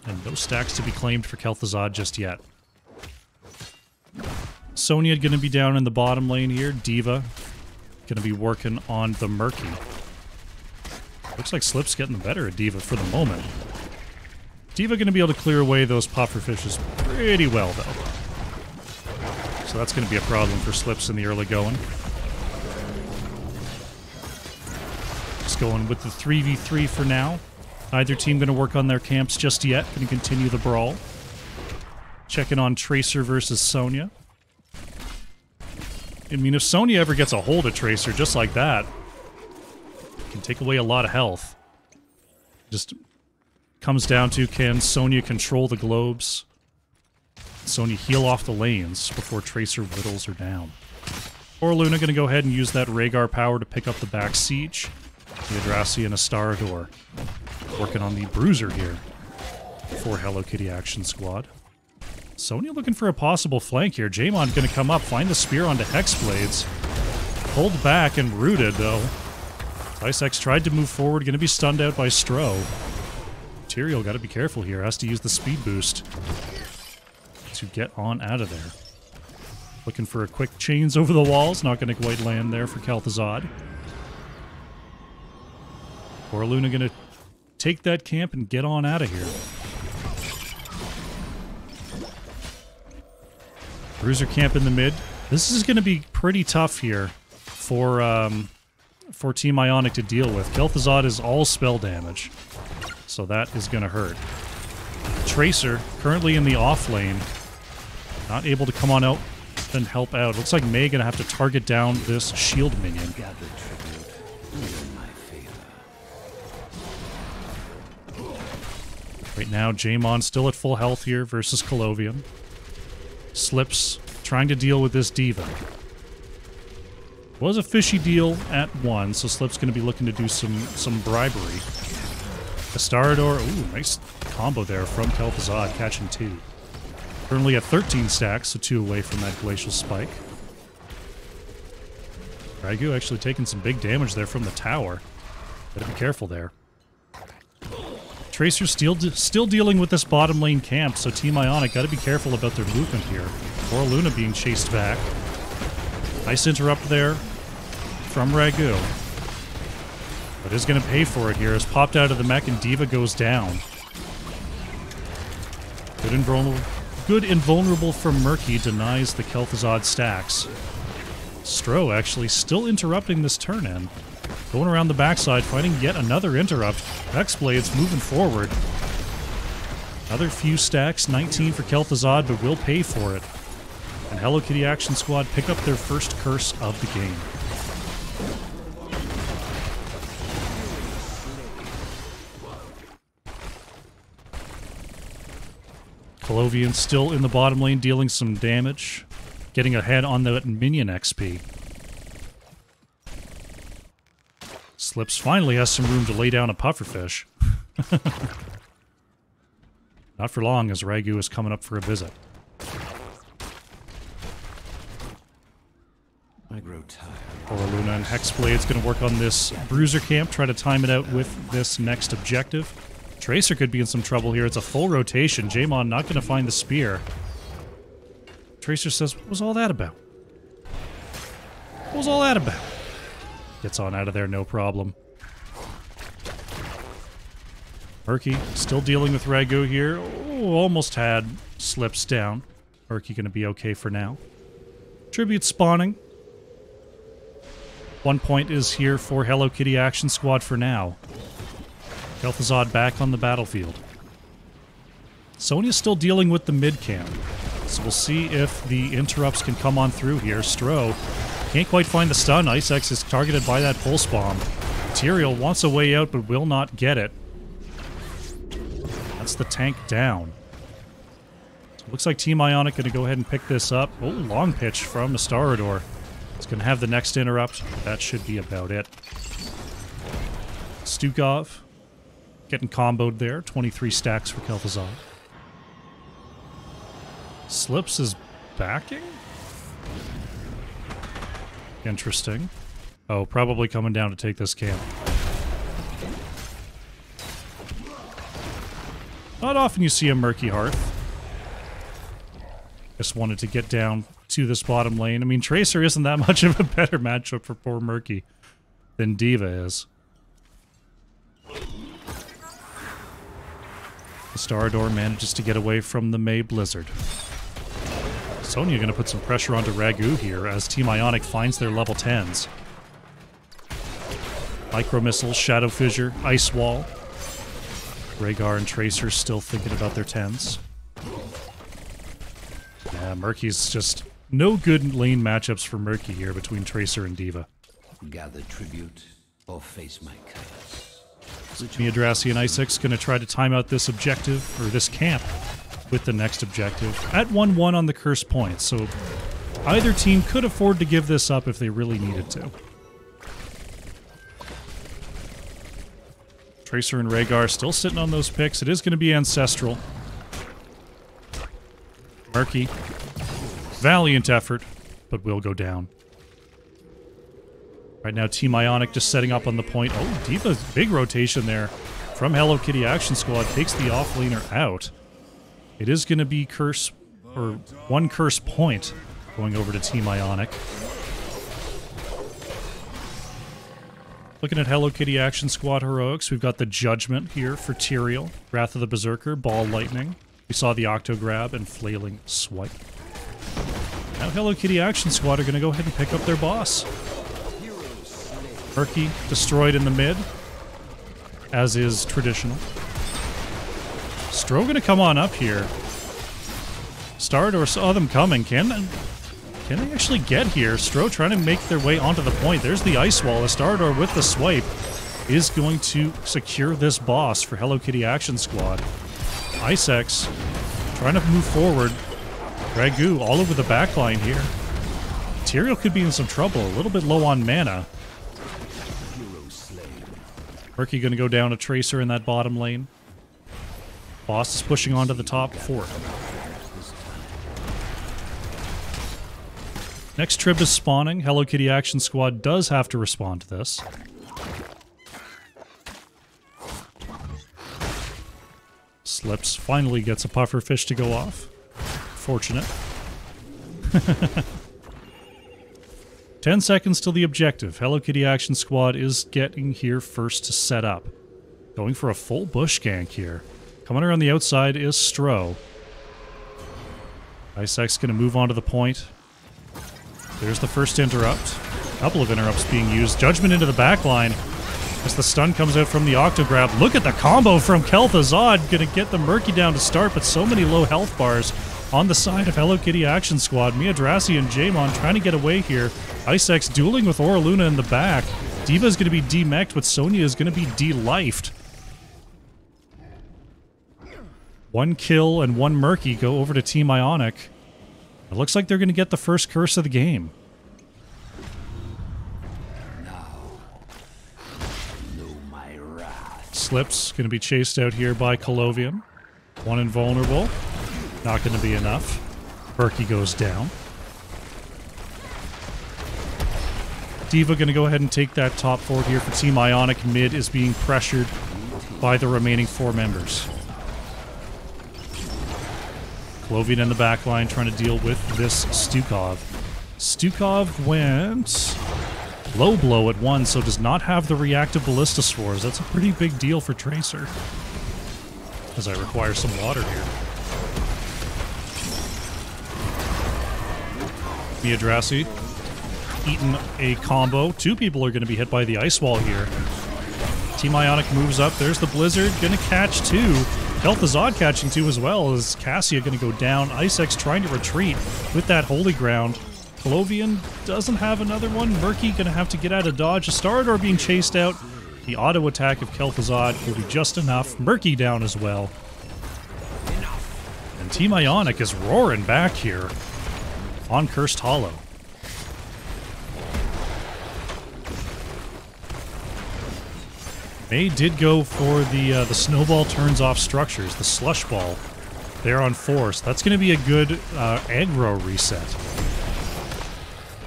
And no stacks to be claimed for Kel'Thuzad just yet. Sonya going to be down in the bottom lane here. Diva going to be working on the Murky. Looks like Slip's getting the better of Diva for the moment. Diva going to be able to clear away those pufferfishes pretty well, though. So that's going to be a problem for Slips in the early going. Just going with the 3v3 for now. Neither team going to work on their camps just yet. Going to continue the brawl. Checking on Tracer versus Sonya. I mean, if Sonya ever gets a hold of Tracer just like that, it can take away a lot of health. Just comes down to, can Sonya control the globes? Sonya heal off the lanes before Tracer whittles her down. Oraluna going to go ahead and use that Rhaegar power to pick up the back siege. Miydrasi and Astarador working on the Bruiser here for Hello Kitty Action Squad. Sonya looking for a possible flank here. Jaemond going to come up, find the spear onto Hexblades. Pulled back and rooted, though. Icex tried to move forward, going to be stunned out by Stro. Tyrael got to be careful here, has to use the speed boost to get on out of there. Looking for a quick chains over the walls. Not going to quite land there for Kel'Thuzad. Or Luna going to take that camp and get on out of here. Bruiser camp in the mid. This is going to be pretty tough here for Team Ionic to deal with. Kel'Thuzad is all spell damage, so that is going to hurt. Tracer, currently in the off lane, not able to come on out and help out. Looks like Mei going to have to target down this shield minion. Right now, Jaemon still at full health here versus Colovian. Slips trying to deal with this D.Va. Was a fishy deal at 1, so Slip's going to be looking to do some bribery. Astarador, ooh, nice combo there from Kel'Thuzad, catching 2. Currently at 13 stacks, so 2 away from that Glacial Spike. Ragu actually taking some big damage there from the tower. Gotta be careful there. Tracer still dealing with this bottom lane camp, so Team Ionic gotta be careful about their movement here. Or Luna being chased back. Nice interrupt there from Ragu. But is going to pay for it here. Is popped out of the mech and D.Va goes down. Good invulnerable from Murky denies the Kel'Thuzad stacks. Stro actually still interrupting this turn in. Going around the backside, finding yet another interrupt. Hexblade's moving forward. Another few stacks, 19 for Kel'Thuzad, but will pay for it. And Hello Kitty Action Squad pick up their first curse of the game. Colovian still in the bottom lane dealing some damage. Getting ahead on the minion XP. Slips finally has some room to lay down a pufferfish. Not for long as Ragu is coming up for a visit. I grow tired. Poor Luna and Hexblade's going to work on this Bruiser camp, try to time it out with this next objective. Tracer could be in some trouble here. It's a full rotation. Jaemon not going to find the spear. Tracer says, what was all that about? What was all that about? Gets on out of there, no problem. Murky still dealing with Ragu here. Oh, almost had Slips down. Murky going to be okay for now. Tribute spawning. 1 point is here for Hello Kitty Action Squad for now. Kel'Thuzad back on the battlefield. Sonya's still dealing with the mid camp. So we'll see if the interrupts can come on through here. Stro can't quite find the stun. Ice X is targeted by that pulse bomb. Material wants a way out but will not get it. That's the tank down. So looks like Team Ionic going to go ahead and pick this up. Oh, long pitch from Astarador. It's going to have the next interrupt. That should be about it. Stukov getting comboed there. 23 stacks for Kel'Thuzad. Slips is backing? Interesting. Oh, probably coming down to take this camp. Not often you see a Murky Hearth. Just wanted to get down to this bottom lane. I mean, Tracer isn't that much of a better matchup for poor Murky than D.Va is. Astarador manages to get away from the Mei Blizzard. Sonya going to put some pressure onto Ragu here as Team Ionic finds their level 10s. Micro Missiles, Shadow Fissure, Ice Wall. Rhaegar and Tracer still thinking about their 10s. Yeah, Murky's just no good lane matchups for Murky here between Tracer and D.Va. Gather tribute or face my curse. Miydrazi and Isaacs going to try to time out this objective, or this camp, with the next objective. At 1-1 on the curse points, so either team could afford to give this up if they really needed to. Tracer and Rhaegar still sitting on those picks. It is going to be Ancestral. Murky. Valiant effort, but will go down. Right now, Team Ionic just setting up on the point. Oh, D.Va's big rotation there from Hello Kitty Action Squad takes the offlaner out. It is going to be Curse or one curse point going over to Team Ionic. Looking at Hello Kitty Action Squad heroics, we've got the Judgment here for Tyrael, Wrath of the Berserker, Ball Lightning. We saw the Octo Grab and Flailing Swipe. Now Hello Kitty Action Squad are going to go ahead and pick up their boss. Murky destroyed in the mid, as is traditional. Stro going to come on up here. Stardor saw them coming. Can they actually get here? Stro trying to make their way onto the point. There's the Ice Wall. A Stardor with the swipe is going to secure this boss for Hello Kitty Action Squad. Icex trying to move forward. Ragu all over the backline here. Tyrael could be in some trouble. A little bit low on mana. Murky going to go down a Tracer in that bottom lane. Boss is pushing onto the top fort. Next trip is spawning. Hello Kitty Action Squad does have to respond to this. Slips finally gets a pufferfish to go off. Fortunate. 10 seconds till the objective. Hello Kitty Action Squad is getting here first to set up. Going for a full bush gank here. Coming around the outside is Stro. Icex going to move on to the point. There's the first interrupt. A couple of interrupts being used. Judgment into the backline as the stun comes out from the Octo Grab. Look at the combo from Kel'Thuzad. Gonna get the Murky down to start, but so many low health bars on the side of Hello Kitty Action Squad. Miadrasi and Jaemon trying to get away here. Icex dueling with Oraluna in the back. Diva's gonna be demech'd, but Sonya is gonna be de-lifed. One kill and one Murky go over to Team Ionic. It looks like they're going to get the first curse of the game. Slips going to be chased out here by Colovian. One invulnerable. Not going to be enough. Berkey goes down. Diva going to go ahead and take that top fort here for Team Ionic. Mid is being pressured by the remaining 4 members. Colovian in the backline trying to deal with this Stukov. Stukov went low blow at 1, so does not have the reactive Ballista Spores. That's a pretty big deal for Tracer. As I require some water here. Miadrasi eating a combo. 2 people are going to be hit by the Ice Wall here. Team Ionic moves up. There's the Blizzard. Going to catch 2. Kel'Thuzad catching 2 as well. Is Cassia going to go down? Icex trying to retreat with that Holy Ground. Colovian doesn't have another one. Murky going to have to get out of dodge. A Stardor being chased out. The auto attack of Kel'Thuzad will be just enough. Murky down as well. And Team Ionic is roaring back here on Cursed Hollow. May did go for the snowball turns off structures, the slush ball. They're on force. That's going to be a good aggro reset.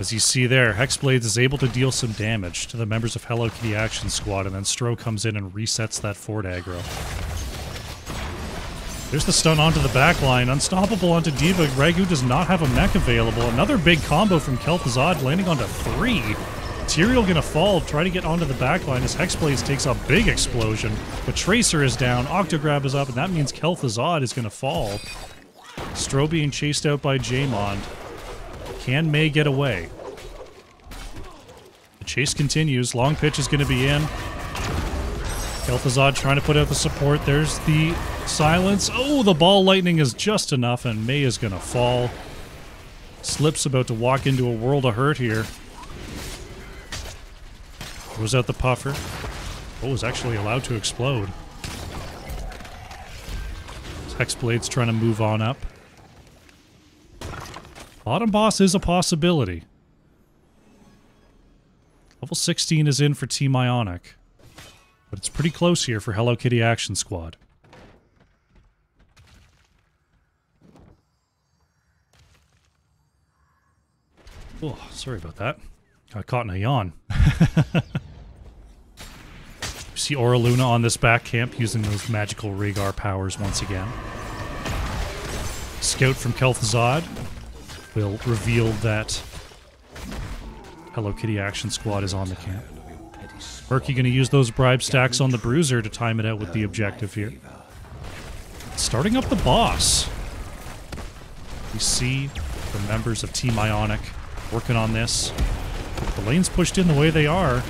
As you see there, Hexblades is able to deal some damage to the members of Hello Kitty Action Squad, and then Stro comes in and resets that fort aggro. There's the stun onto the backline. Unstoppable onto Diva. Ragu does not have a mech available. Another big combo from Kel'Thuzad landing onto 3. Tyrael gonna fall, try to get onto the backline as Hexblades takes a big explosion. But Tracer is down, Octograb is up, and that means Kel'Thuzad is gonna fall. Stro being chased out by Jaemon. Can May get away? The chase continues, long pitch is gonna be in. Kel'Thuzad trying to put out the support, there's the silence. Oh, the ball lightning is just enough, and May is gonna fall. Slip's about to walk into a world of hurt here. Throws out the puffer. Oh, is actually allowed to explode. Hexblade's trying to move on up. Bottom boss is a possibility. Level 16 is in for Team Ionic. But it's pretty close here for Hello Kitty Action Squad. Oh, sorry about that. Got caught in a yawn. You see Oraluna on this back camp using those magical Rhaegar powers once again. Scout from Kel'Thuzad will reveal that Hello Kitty Action Squad is on the camp. Murky going to use those bribe stacks on the Bruiser to time it out with the objective here. Starting up the boss. We see the members of Team Ionic working on this. The lanes pushed in the way they are.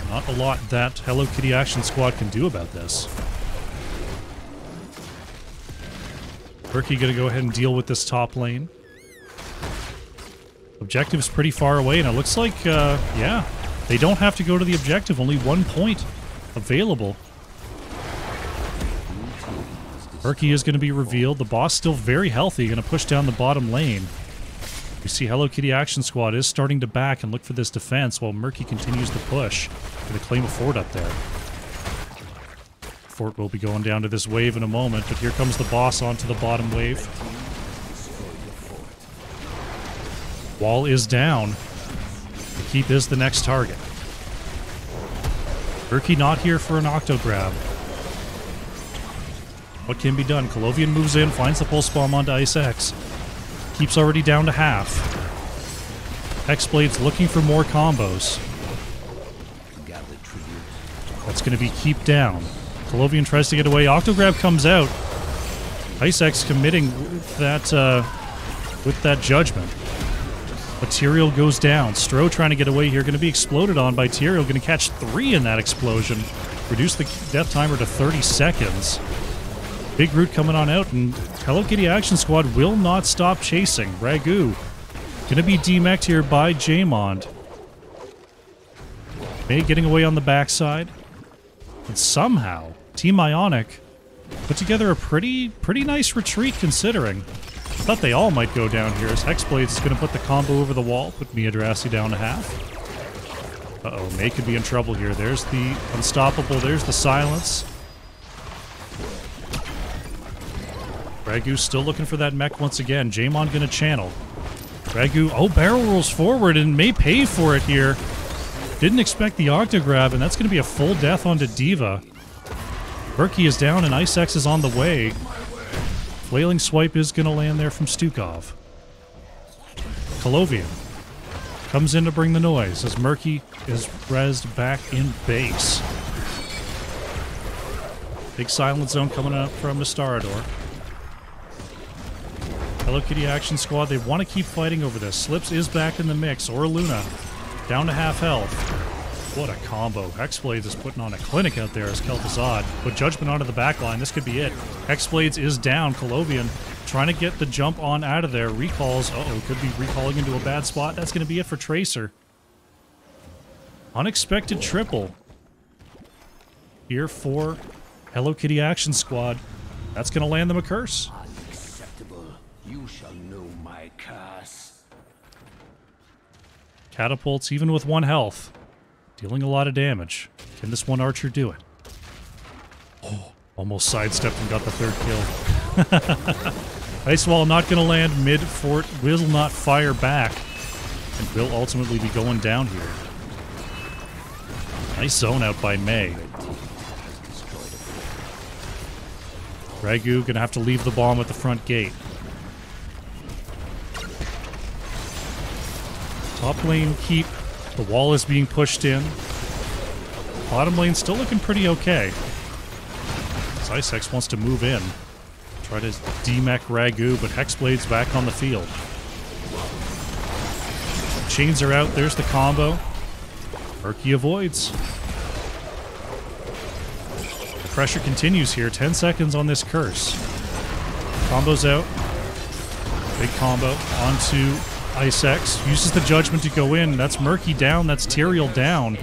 Not a lot that Hello Kitty Action Squad can do about this. Murky going to go ahead and deal with this top lane. Objective's pretty far away, and it looks like, yeah, they don't have to go to the objective. Only 1 point available. Murky is going to be revealed. The boss still very healthy, going to push down the bottom lane. We see Hello Kitty Action Squad is starting to back and look for this defense while Murky continues to push. Going to claim a fort up there. Fort will be going down to this wave in a moment, but here comes the boss onto the bottom wave. Wall is down. The keep is the next target. Murky not here for an octo grab. What can be done? Colovian moves in, finds the pulse bomb onto Ice X. Keeps already down to half. Hexblade's looking for more combos. That's going to be keep down. Colovian tries to get away. Octograb comes out. Ice X committing with that judgment. But Tyrael goes down. Stro trying to get away here. Going to be exploded on by Tyrael. Going to catch 3 in that explosion. Reduce the death timer to 30 seconds. Big Root coming on out, and Hello Kitty Action Squad will not stop chasing. Ragu going to be demeched here by Jaemond. May getting away on the backside. And somehow, Team Ionic put together a pretty nice retreat considering. I thought they all might go down here as Hexblade is going to put the combo over the wall, put Miydrasi down to half. Uh-oh, May could be in trouble here. There's the Unstoppable, there's the Silence. Ragu's still looking for that mech once again. Jaemon going to channel. Ragu, oh, barrel rolls forward and may pay for it here. Didn't expect the Octograb, and that's going to be a full death onto Diva. Murky is down, and Ice X is on the way. Flailing Swipe is going to land there from Stukov. Colovian comes in to bring the noise as Murky is rezzed back in base. Big Silent Zone coming up from Mystarador. Hello Kitty Action Squad, they want to keep fighting over this. Slips is back in the mix, or Luna. Down to half health. What a combo. Hexblades is putting on a clinic out there as Kel'Thuzad. Put Judgment onto the back line. This could be it. Hexblades is down. Colovian trying to get the jump on out of there. Recalls. Uh-oh, could be recalling into a bad spot. That's going to be it for Tracer. Unexpected triple. Here for Hello Kitty Action Squad. That's going to land them a curse. Unacceptable. You shall know my curse. Catapults, even with 1 health. Dealing a lot of damage. Can this one archer do it? Oh, almost sidestepped and got the 3rd kill. Ice Wall not going to land. Mid-fort will not fire back. And will ultimately be going down here. Nice zone out by May. Ragu going to have to leave the bomb at the front gate. Top lane keep. The wall is being pushed in. Bottom lane still looking pretty okay. Icex wants to move in. Try to demech Ragu, but Hexblade's back on the field. Chains are out. There's the combo. Murky avoids. The pressure continues here. 10 seconds on this curse. Combo's out. Big combo onto Ice X. Uses the judgment to go in. That's Murky down. That's Tyrael down.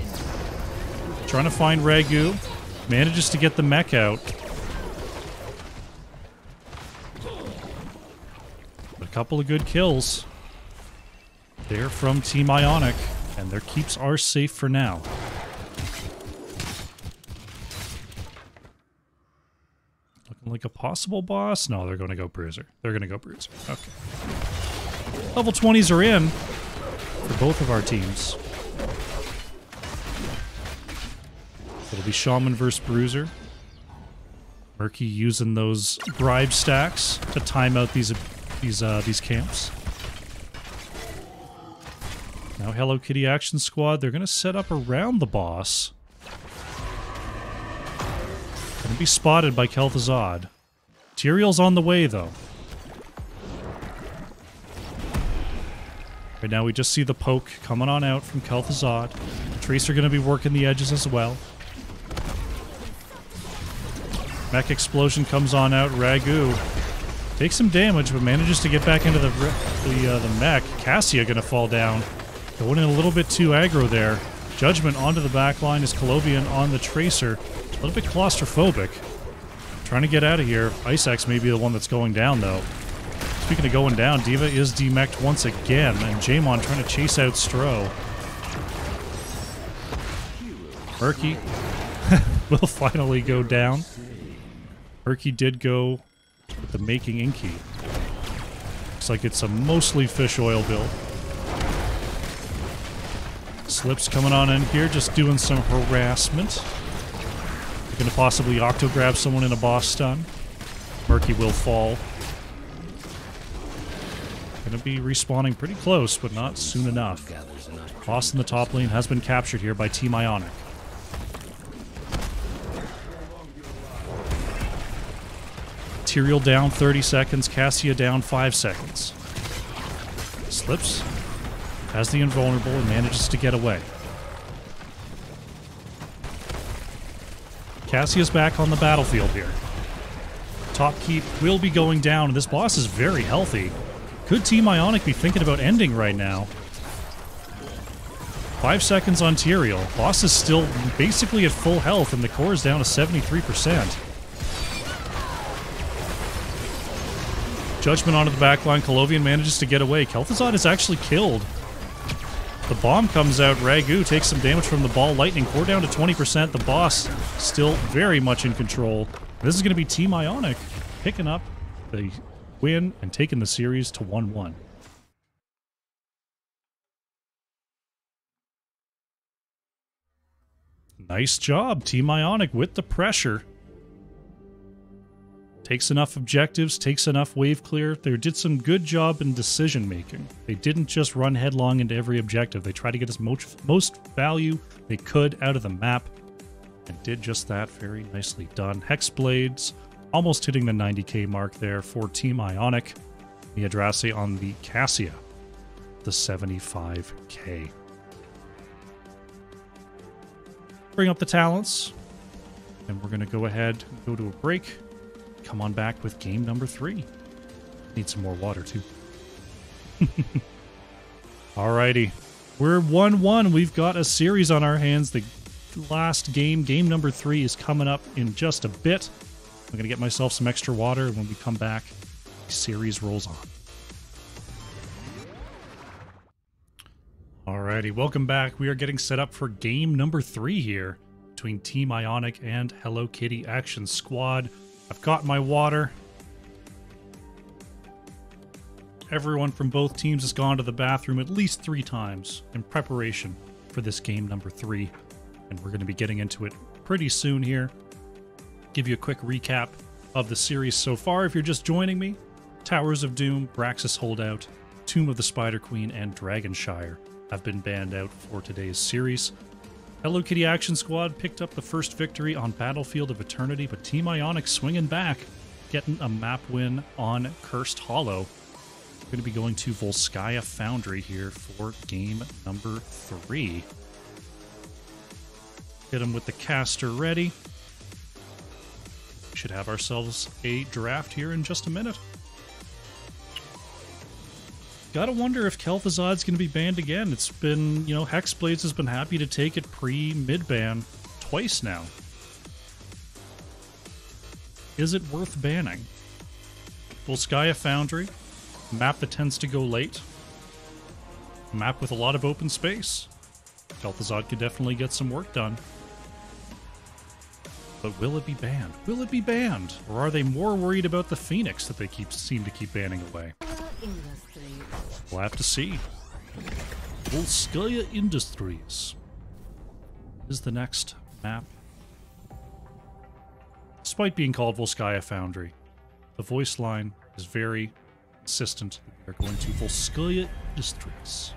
Trying to find Ragu. Manages to get the mech out. A couple of good kills. They're from Team Ionic, and their keeps are safe for now. Looking like a possible boss? No, they're going to go Bruiser. They're going to go Bruiser. Okay. Level 20s are in for both of our teams. It'll be Shaman versus Bruiser. Murky using those bribe stacks to time out these camps. Now Hello Kitty Action Squad, they're going to set up around the boss. Going to be spotted by Kel'Thuzad. Tyrael's on the way, though. Right now we just see the poke coming on out from Kel'Thuzad. Tracer going to be working the edges as well. Mech Explosion comes on out. Ragu takes some damage, but manages to get back into the mech. Cassia going to fall down. Going in a little bit too aggro there. Judgment onto the back line is Colovian on the Tracer. A little bit claustrophobic. Trying to get out of here. Ice Axe may be the one that's going down, though. Speaking of going down, D.Va is demeched once again, and Jaemon trying to chase out Stro. Murky will finally go down. Murky did go with the Making Inky. Looks like it's a mostly fish oil build. Slips coming on in here, just doing some harassment. Going to possibly octo-grab someone in a boss stun. Murky will fall. Going to be respawning pretty close, but not soon enough. Boss in the top lane has been captured here by Team Ionic. Tyrael down 30 seconds, Cassia down 5 seconds. Slips, has the invulnerable, and manages to get away. Cassia's back on the battlefield here. Top keep will be going down, and this boss is very healthy. Could Team Ionic be thinking about ending right now? 5 seconds on Tyrael. Boss is still basically at full health, and the core is down to 73%. Judgment onto the backline. Colovian manages to get away. Kel'Thuzad is actually killed. The bomb comes out. Ragu takes some damage from the ball lightning. Core down to 20%. The boss still very much in control. This is going to be Team Ionic picking up the win and taking the series to 1-1. Nice job, Team Ionic, with the pressure. Takes enough objectives, takes enough wave clear. They did some good job in decision making. They didn't just run headlong into every objective. They tried to get as most value they could out of the map, and did just that. Very nicely done. Hexblades almost hitting the 90k mark there for Team Ionic. The Adrasi on the Cassia, the 75k. Bring up the talents, and we're going to go ahead and go to a break. Come on back with game number 3. Need some more water, too. Alrighty. We're 1-1. We've got a series on our hands. The last game, game number 3, is coming up in just a bit. I'm going to get myself some extra water, and when we come back, the series rolls on. Alrighty, welcome back. We are getting set up for game number 3 here between Team Ionic and Hello Kitty Action Squad. I've got my water. Everyone from both teams has gone to the bathroom at least 3 times in preparation for this game number 3. And we're going to be getting into it pretty soon here. Give you a quick recap of the series so far if you're just joining me. Towers of Doom, Braxis Holdout, Tomb of the Spider Queen, and Dragonshire have been banned out for today's series. Hello Kitty Action Squad picked up the first victory on Battlefield of Eternity, but Team Ionic swinging back, getting a map win on Cursed Hollow. We're going to be going to Volskaya Foundry here for game number 3. Get them with the caster ready. We should have ourselves a draft here in just a minute. Gotta wonder if Kel'Thuzad's gonna be banned again. It's been, you know, Hexblades has been happy to take it pre-mid-ban twice now. Is it worth banning? Volskaya Foundry, a map that tends to go late. A map with a lot of open space. Kel'Thuzad could definitely get some work done. But will it be banned? Will it be banned? Or are they more worried about the Phoenix that they seem to keep banning away? We'll have to see. Volskaya Industries is the next map. despite being called Volskaya Foundry, the voice line is very insistent. They're going to Volskaya Districts.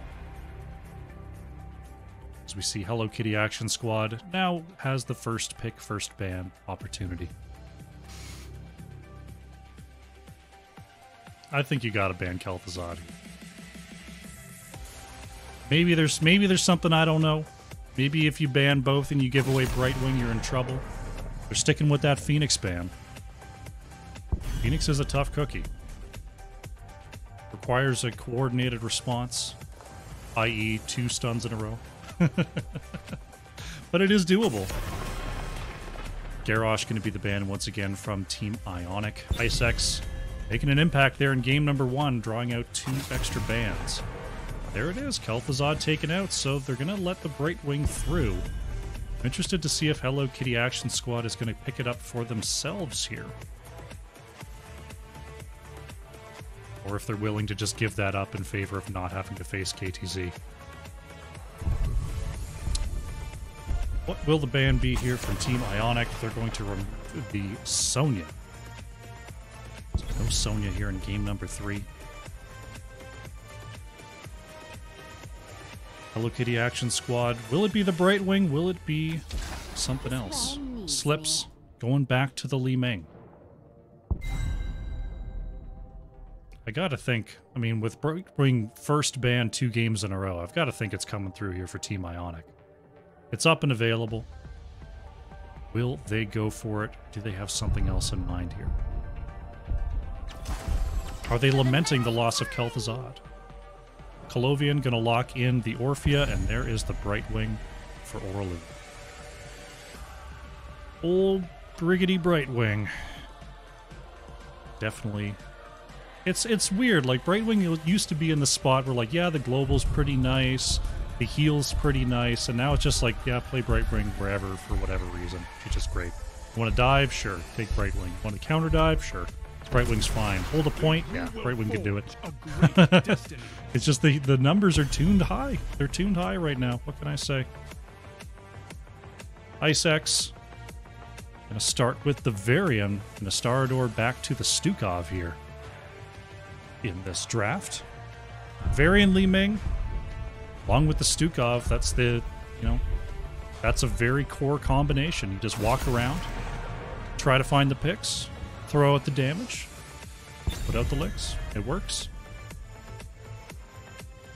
As we see, Hello Kitty Action Squad now has the first pick, first ban opportunity. I think you gotta ban Kel'Thuzad. Maybe there's something I don't know. Maybe if you ban both and you give away Brightwing, you're in trouble. They're sticking with that Phoenix ban. Phoenix is a tough cookie. Requires a coordinated response, i.e. 2 stuns in a row. But it is doable. Garrosh going to be the ban once again from Team Ionic. Icex making an impact there in game number 1, drawing out 2 extra bans. There it is, Kel'Thuzad taken out, so they're going to let the Brightwing through. I'm interested to see if Hello Kitty Action Squad is going to pick it up for themselves here. Or if they're willing to just give that up in favor of not having to face KTZ. What will the ban be here from Team Ionic? They're going to remove the Sonya. So no Sonya here in game number 3. Hello Kitty Action Squad. Will it be the Brightwing? Will it be something else? Slips going back to the Li Ming. I gotta think, I mean, with Brightwing first ban 2 games in a row, I've gotta think it's coming through here for Team Ionic. It's up and available. Will they go for it? Do they have something else in mind here? Are they lamenting the loss of Kel'Thuzad? Colovian gonna lock in the Orphea, and there is the Brightwing for Orlu. Old Briggity Brightwing. Definitely. It's weird, like Brightwing used to be in the spot where like, yeah, the global's pretty nice, the heal's pretty nice, and now it's just like, yeah, play Brightwing wherever for whatever reason. She's just great. You want to dive? Sure. Take Brightwing. Want to counter dive? Sure. Brightwing's fine. Hold a point? Yeah, Brightwing can do it. It's just the numbers are tuned high. They're tuned high right now. What can I say? Icex. Gonna start with the Varian and the Starador back to the Stukov here in this draft. Varian Li Ming, along with the Stukov, that's the, that's a very core combination. You just walk around, try to find the picks, throw out the damage, put out the licks. It works.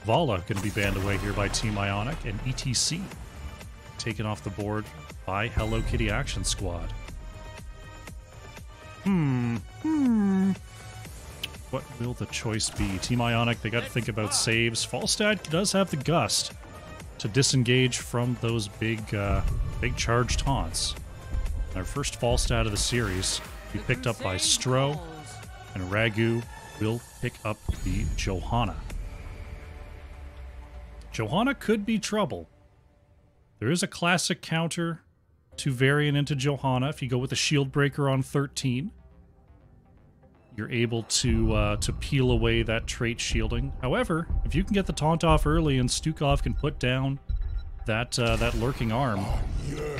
Vala going to be banned away here by Team Ionic, and ETC taken off the board by Hello Kitty Action Squad. What will the choice be? Team Ionic, they got to think about saves. Falstad does have the gust to disengage from those big charge taunts. Our first Falstad of the series will be picked up by Stro, and Ragu will pick up the Johanna. Johanna could be trouble. There is a classic counter to Varian into Johanna. If you go with the Shield Breaker on 13, you're able to peel away that trait shielding. However, if you can get the taunt off early and Stukov can put down that lurking arm, you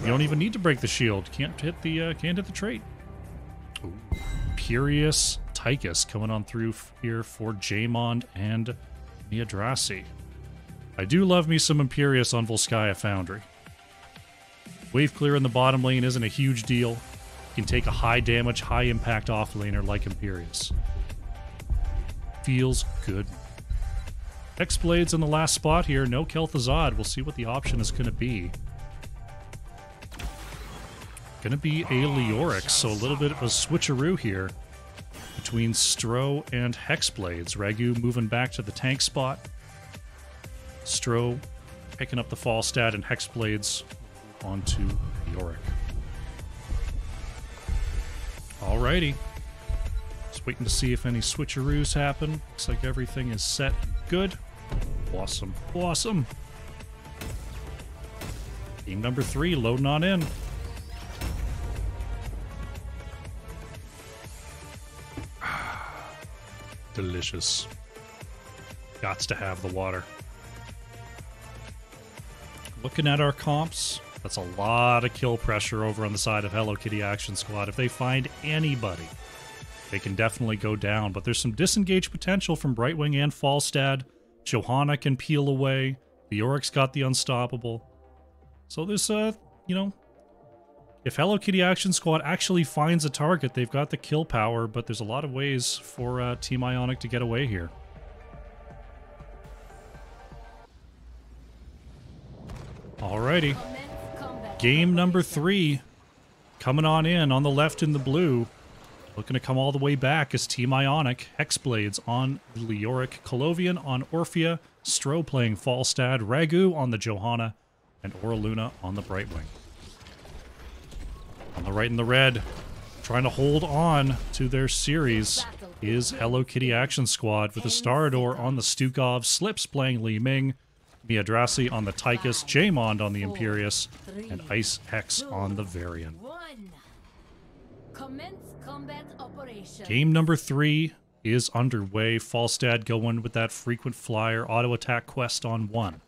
don't even need to break the shield. Can't hit the trait. Ooh. Imperious Tychus coming on through here for Jaemond and Miydrasi. I do love me some Imperious on Volskaya Foundry. Wave clear in the bottom lane isn't a huge deal. You can take a high damage, high impact offlaner like Imperious. Feels good. Hexblade's in the last spot here. No Kel'Thuzad. We'll see what the option is going to be. Going to be a Leorix, so a little bit of a switcheroo here between Stro and Hexblades. Ragu moving back to the tank spot. Stro picking up the Falstad, and Hexblades onto Leoric. Alrighty. Just waiting to see if any switcheroos happen. Looks like everything is set good. Awesome. Awesome. Game number 3 loading on in. Delicious. Gots to have the water. Looking at our comps, That's a lot of kill pressure over on the side of Hello Kitty Action Squad. If they find anybody, they can definitely go down. But there's some disengaged potential from Brightwing and Falstad. Johanna can peel away. Leoric's got the Unstoppable. So there's, you know, if Hello Kitty Action Squad actually finds a target, they've got the kill power, but there's a lot of ways for Team Ionic to get away here. Alrighty. Game number 3. Coming on in on the left in the blue. Looking to come all the way back is Team Ionic. Hexblades on Leoric, Colovian on Orphea, Stro playing Falstad, Ragu on the Johanna, and Oraluna on the Brightwing. On the right in the red, trying to hold on to their series is Hello Kitty Action Squad with the Starador on the Stukov, Slips playing Li Ming, Miadrasi on the Tychus, Jaemond on the Imperius, and Ice Hex on the Varian. Game number 3 is underway. Falstad going with that frequent flyer auto attack quest on 1.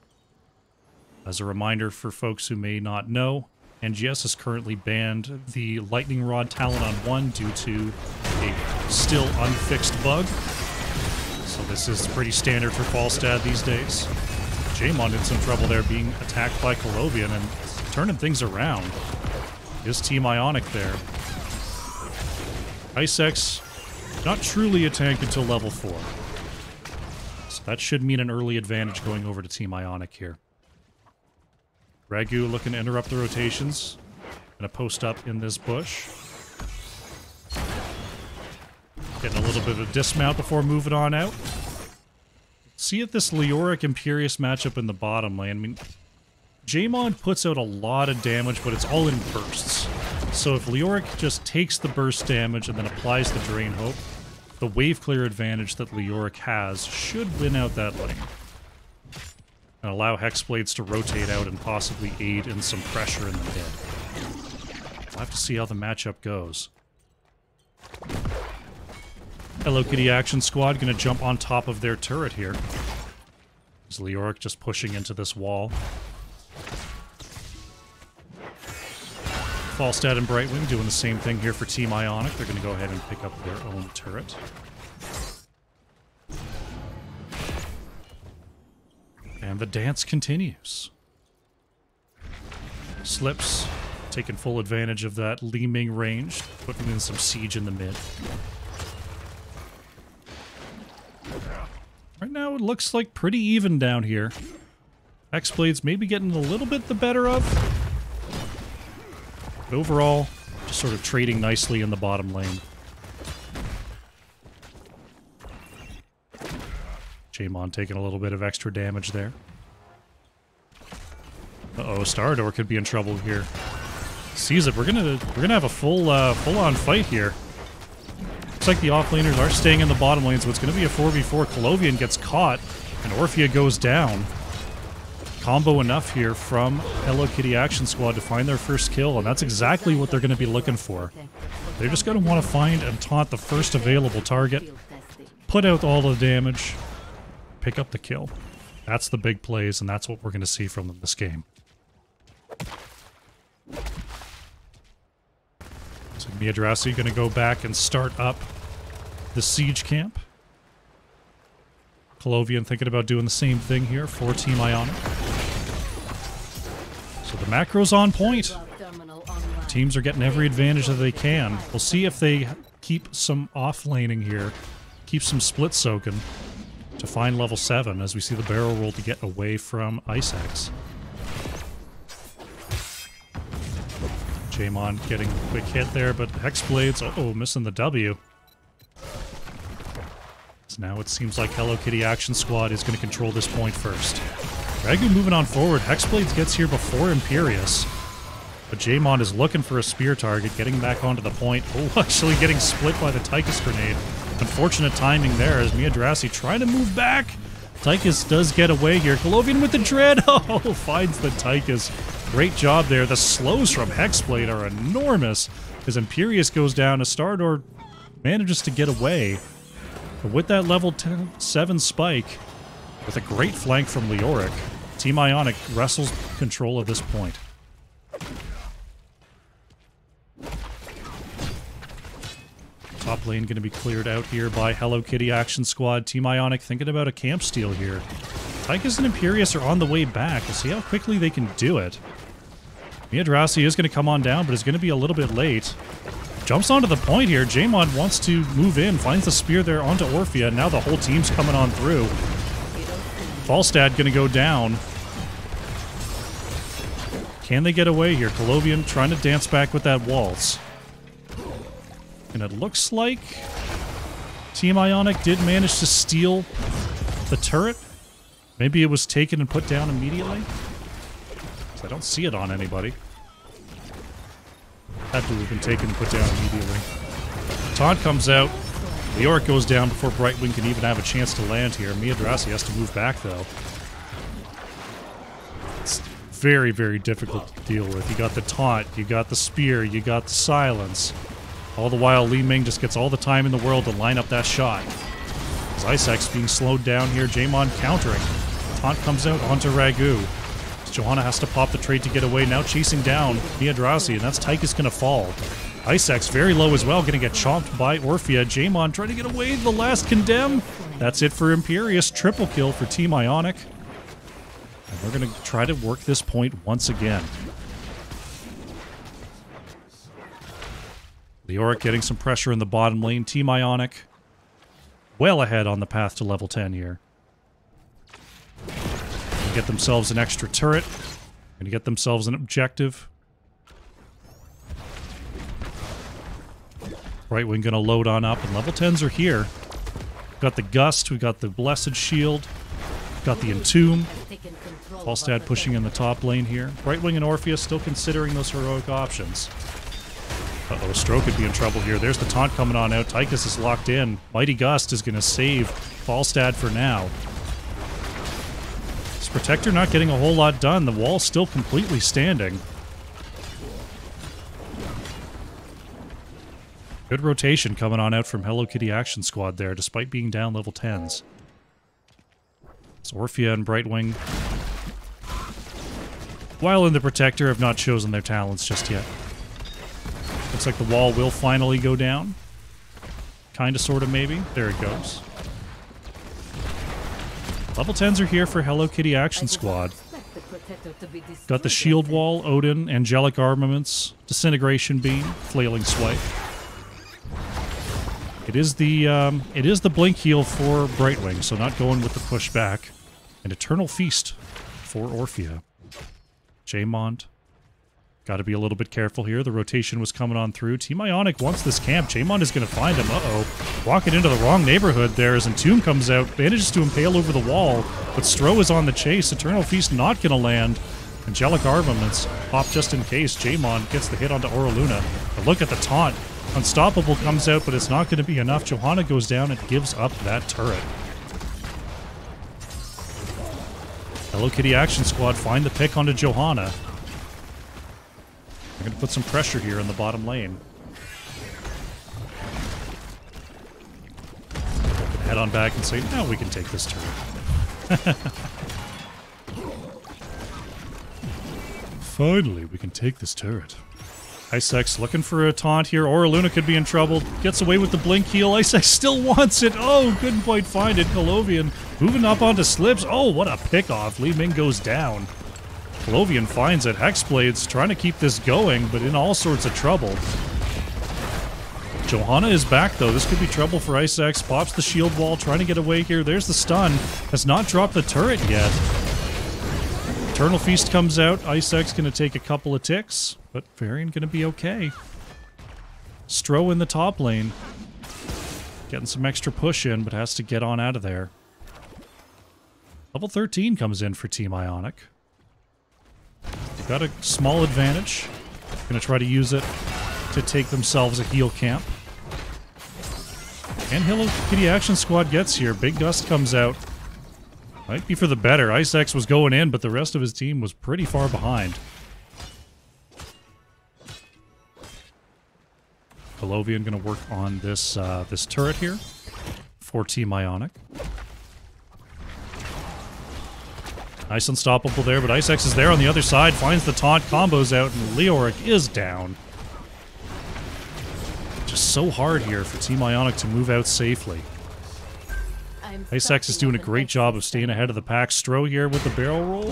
As a reminder for folks who may not know, NGS has currently banned the Lightning Rod talent on 1 due to a still unfixed bug. So this is pretty standard for Falstad these days. Jaemond in some trouble there, being attacked by Colovian and turning things around. Is Team Ionic there. Ice X, not truly a tank until level 4. So that should mean an early advantage going over to Team Ionic here. Ragu looking to interrupt the rotations. Gonna post up in this bush. Getting a little bit of a dismount before moving on out. See if this Leoric Imperius matchup in the bottom lane. I mean, Jaemond puts out a lot of damage, but it's all in bursts. So if Leoric just takes the burst damage and then applies the Drain Hope, the wave clear advantage that Leoric has should win out that lane. And allow Hexblades to rotate out and possibly aid in some pressure in the mid. We'll have to see how the matchup goes. Hello Kitty Action Squad gonna jump on top of their turret here. Is Leoric just pushing into this wall. Falstad and Brightwing doing the same thing here for Team Ionic. They're gonna go ahead and pick up their own turret. And the dance continues. Slips taking full advantage of that Li Ming range, putting in some siege in the mid. Right now it looks like pretty even down here. Hexblades maybe getting a little bit the better of. But overall, just sort of trading nicely in the bottom lane. Jaemond taking a little bit of extra damage there. Uh-oh, Starador could be in trouble here. Sees it. We're gonna have a full-on fight here. Looks like the offlaners are staying in the bottom lane, so it's gonna be a 4v4. Colovian gets caught, and Orphea goes down. Combo enough here from Hello Kitty Action Squad to find their first kill, and that's exactly what they're gonna be looking for. They're just gonna want to find and taunt the first available target, put out all the damage, pick up the kill. That's the big plays, and that's what we're going to see from them this game. So Miadrasi going to go back and start up the siege camp. Colovian thinking about doing the same thing here for Team Ionic. So the macro's on point. Teams are getting every advantage that they can. We'll see if they keep some off-laning here, keep some split soaking to find level 7 as we see the barrel roll to get away from Ice X. Jaemond getting a quick hit there, but Hexblades, uh-oh, missing the W. So now it seems like Hello Kitty Action Squad is going to control this point first. Ragu moving on forward. Hexblades gets here before Imperius. But Jaemond is looking for a spear target, getting back onto the point. Oh, actually getting split by the Tychus grenade. Unfortunate timing there as Miadrasi trying to move back. Tychus does get away here. Colovian with the dread. Oh, finds the Tychus. Great job there. The slows from Hexblade are enormous as Imperius goes down. A Starador manages to get away. But with that level 7 spike, with a great flank from Leoric, Team Ionic wrestles control of this point. Top lane going to be cleared out here by Hello Kitty Action Squad. Team Ionic thinking about a camp steal here. Tychus and Imperius are on the way back. We'll see how quickly they can do it. Miydrasi is going to come on down, but is going to be a little bit late. Jumps onto the point here. Jaemon wants to move in, finds the spear there onto Orphea. Now the whole team's coming on through. Falstad going to go down. Can they get away here? Colovian trying to dance back with that waltz. And it looks like Team Ionic did manage to steal the turret. Maybe it was taken and put down immediately. I don't see it on anybody. Had to have been taken and put down immediately. Taunt comes out. The Orc goes down before Brightwing can even have a chance to land here. Miydrasi has to move back, though. It's very, very difficult to deal with. You got the taunt, you got the spear, you got the silence. All the while, Li Ming just gets all the time in the world to line up that shot. As Isaacs being slowed down here, Jaemon countering. Taunt comes out onto Ragu. Johanna has to pop the trade to get away, now chasing down Miydrasi, and that's Tychus going to fall. Isaacs very low as well, going to get chomped by Orphea. Jaemon trying to get away, the last condemn. That's it for Imperius, triple kill for Team Ionic. And we're going to try to work this point once again. Leoric getting some pressure in the bottom lane. Team Ionic well ahead on the path to level 10 here. Get themselves an extra turret. Gonna get themselves an objective. Brightwing gonna load on up, and level 10s are here. We've got the Gust, we got the Blessed Shield, got the Entomb. Falstad pushing in the top lane here. Brightwing and Orphea still considering those heroic options. Uh-oh, Stroke could be in trouble here. There's the taunt coming on out. Tychus is locked in. Mighty Gust is gonna save Falstad for now. Protector not getting a whole lot done. The wall's still completely standing. Good rotation coming on out from Hello Kitty Action Squad there, despite being down level 10s. It's Orphea and Brightwing, while in the Protector, have not chosen their talents just yet. Looks like the wall will finally go down. Kinda, sorta, maybe. There it goes. Level 10s are here for Hello Kitty Action Squad. Got the Shield Wall, Odin, Angelic Armaments, Disintegration Beam, Flailing Swipe. It is the Blink Heal for Brightwing, so not going with the pushback. And Eternal Feast for Orphea. Jaemon. Got to be a little bit careful here. The rotation was coming on through. Team Ionic wants this camp. Jaemon is going to find him. Uh-oh. Walking into the wrong neighborhood there as Entomb comes out. Manages to impale over the wall. But Stro is on the chase. Eternal Feast not going to land. Angelic Armaments pop just in case. Jaemon gets the hit onto Oraluna. But look at the taunt. Unstoppable comes out, but it's not going to be enough. Johanna goes down and gives up that turret. Hello Kitty Action Squad find the pick onto Johanna. They're going to put some pressure here in the bottom lane. Head on back and say, now we can take this turret. Finally, we can take this turret. Isaacs looking for a taunt here. Oraluna could be in trouble. Gets away with the blink heal. Isaacs still wants it. Oh, couldn't quite find it. Colovian moving up onto slips. Oh, what a pick-off. Li Ming goes down. Colovian finds it. Hexblade's trying to keep this going, but in all sorts of trouble. Johanna is back, though. This could be trouble for Isaacs. Pops the shield wall, trying to get away here. There's the stun. Has not dropped the turret yet. Eternal Feast comes out. Isaacs going to take a couple of ticks, but Varian going to be okay. Stro in the top lane. Getting some extra push in, but has to get on out of there. Level 13 comes in for Team Ionic. They've got a small advantage. Going to try to use it to take themselves a heal camp. And Hello Kitty Action Squad gets here. Big Gust comes out. Might be for the better. Isaacs was going in, but the rest of his team was pretty far behind. Colovian going to work on this this turret here for Team Ionic. Nice unstoppable there, but Isaacs is there on the other side, finds the taunt, combos out, and Leoric is down. Just so hard here for Team Ionic to move out safely. Icex is doing a great job of staying ahead of the pack. Stro here with the barrel roll.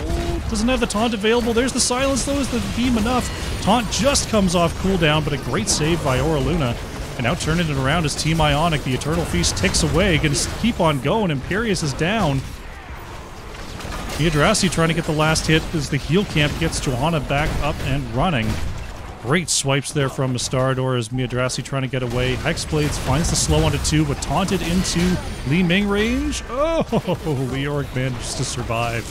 Doesn't have the taunt available. There's the silence, though. Is the beam enough? Taunt just comes off cooldown, but a great save by Aura Luna. And now turning it around as Team Ionic. The Eternal Feast ticks away. Gonna keep on going. Imperius is down. Miodrassi trying to get the last hit as the heal camp gets Johanna back up and running. Great swipes there from Mastardor as Miodrassi trying to get away. Hexblades finds the slow onto 2, but taunted into Li Ming range. Oh, Leoric manages to survive.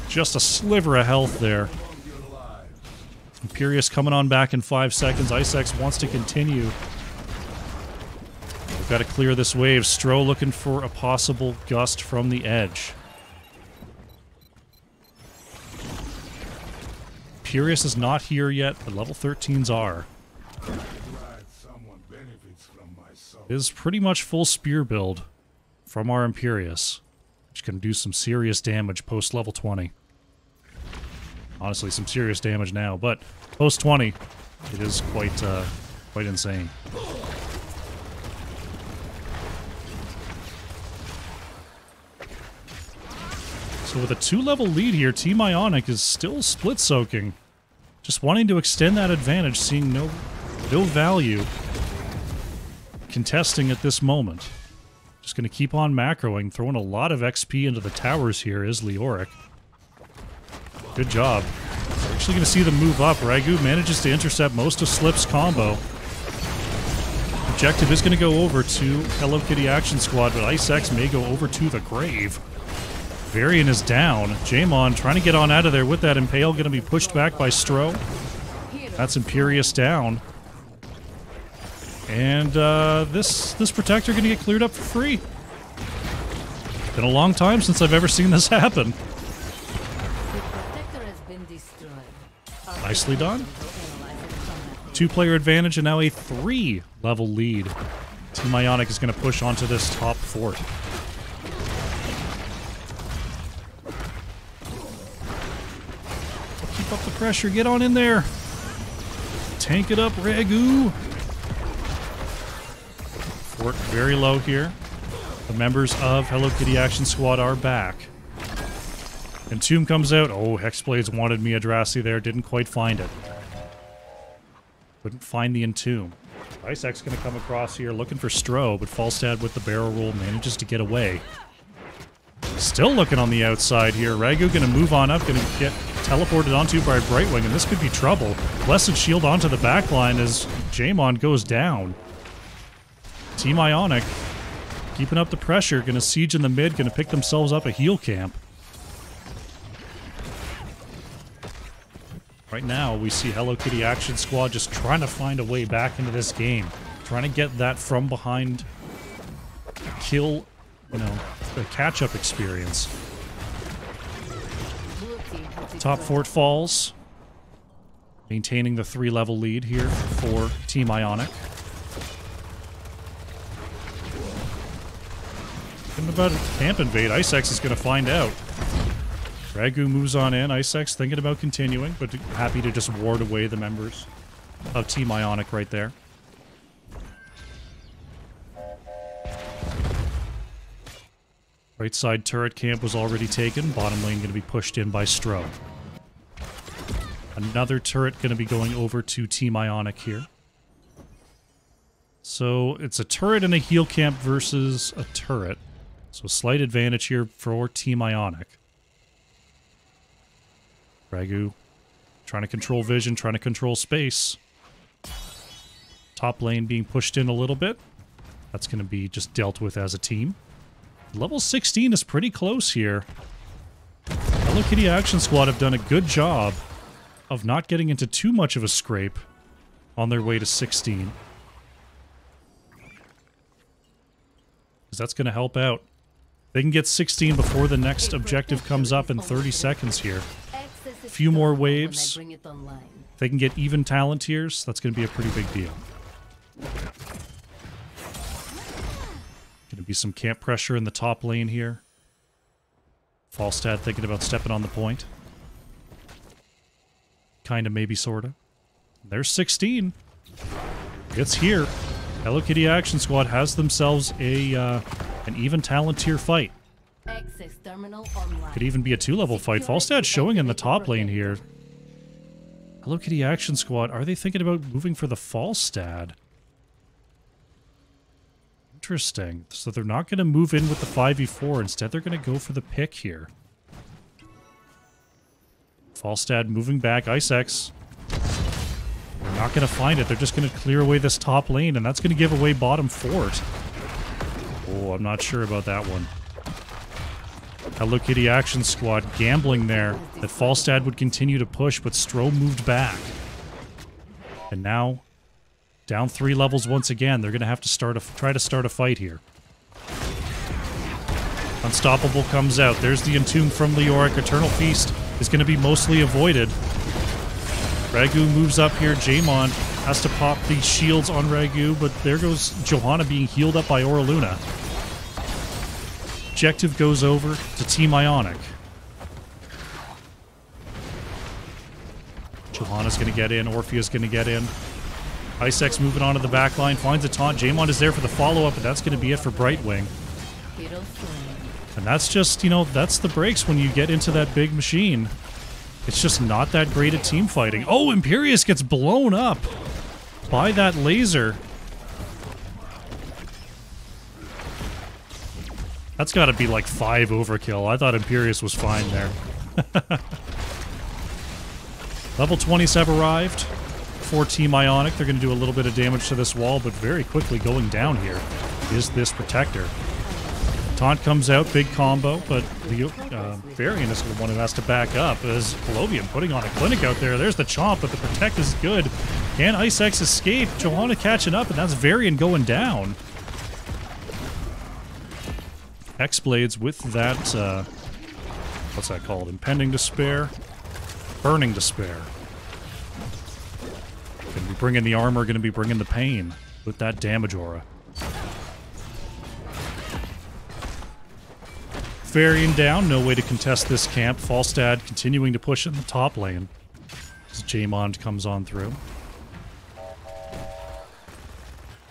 Just a sliver of health there. Imperius coming on back in 5 seconds. Icex wants to continue. We've got to clear this wave. Stro looking for a possible gust from the edge. Imperius is not here yet, but level 13s are. It is pretty much full spear build from our Imperius, which can do some serious damage post level 20. Honestly, some serious damage now, but post 20, it is quite insane. So with a 2-level lead here, Team Ionic is still split-soaking. Just wanting to extend that advantage, seeing no value contesting at this moment. Just going to keep on macroing, throwing a lot of XP into the towers here is Leoric. Good job. We're actually going to see them move up. Ragu manages to intercept most of Slip's combo. Objective is going to go over to Hello Kitty Action Squad, but Icex may go over to the grave. Varian is down. Jaemon trying to get on out of there with that Impale, going to be pushed back by Stro. That's Imperius down. And this Protector going to get cleared up for free. Been a long time since I've ever seen this happen. Nicely done. 2-player advantage and now a 3-level lead. Team Ionic is going to push onto this top fort. Keep up the pressure. Get on in there. Tank it up, Ragu. Fort very low here. The members of Hello Kitty Action Squad are back. Entomb comes out. Oh, Hexblades wanted Miodrassi there. Didn't quite find it. Couldn't find the Entomb. Icex going to come across here looking for Stro, but Falstad with the barrel roll manages to get away. Still looking on the outside here. Ragu going to move on up, going to get teleported onto by Brightwing, and this could be trouble. Blessed Shield onto the backline as Jaemon goes down. Team Ionic keeping up the pressure, going to siege in the mid, going to pick themselves up a heal camp. Right now, we see Hello Kitty Action Squad just trying to find a way back into this game. Trying to get that from behind kill, you know, the catch-up experience. Top fort falls. Maintaining the 3-level lead here for Team Ionic. Thinking about a camp invade, Icex is going to find out. Ragu moves on in. Icex thinking about continuing, but happy to just ward away the members of Team Ionic right there. Right side turret camp was already taken. Bottom lane going to be pushed in by Stro. Another turret going to be going over to Team Ionic here. So it's a turret and a heal camp versus a turret. So a slight advantage here for Team Ionic. Ragu trying to control vision, trying to control space. Top lane being pushed in a little bit. That's going to be just dealt with as a team. Level 16 is pretty close here. Hello Kitty Action Squad have done a good job of not getting into too much of a scrape on their way to 16. Because that's going to help out. They can get 16 before the next objective comes up in 30 seconds here. A few more waves. If they can get even talent tiers, that's going to be a pretty big deal. Going to be some camp pressure in the top lane here. Falstad thinking about stepping on the point. Kinda, maybe, sorta. There's 16. It's here. Hello Kitty Action Squad has themselves an even talent tier fight. Access terminal online. Could even be a 2-level fight. Falstad showing in the top lane here. Hello Kitty Action Squad, are they thinking about moving for the Falstad? Interesting. So they're not going to move in with the 5v4. Instead, they're going to go for the pick here. Falstad moving back. Ice X. They're not going to find it. They're just going to clear away this top lane, and that's going to give away bottom fort. Oh, I'm not sure about that one. Hello Kitty Action Squad gambling there that Falstad would continue to push, but Stro moved back. And now, down 3 levels once again. They're going to have to try to start a fight here. Unstoppable comes out. There's the Entomb from Leoric. Eternal Feast is going to be mostly avoided. Ragu moves up here. Jaemon has to pop the shields on Ragu, but there goes Johanna being healed up by Oraluna. Objective goes over to Team Ionic. Johanna's going to get in. Orphea's going to get in. Icex moving on to the back line. Finds a taunt. Jaemon is there for the follow-up, and that's going to be it for Brightwing. And that's just, you know, that's the breaks when you get into that big machine. It's just not that great at team fighting. Oh, Imperius gets blown up by that laser. That's got to be like 5 overkill. I thought Imperius was fine there. Level 20s have arrived for Team Ionic. They're going to do a little bit of damage to this wall, but very quickly going down here is this Protector. Taunt comes out, big combo, but the Varian is the one who has to back up as Colovian putting on a clinic out there. There's the chomp, but the Protect is good. Can Ice X escape? Johanna catching up, and that's Varian going down. X-Blades with that, what's that called? Impending Despair? Burning Despair. Gonna be bringing the armor, gonna be bringing the pain with that damage aura. Varian down, no way to contest this camp. Falstad continuing to push in the top lane as Jaemon comes on through.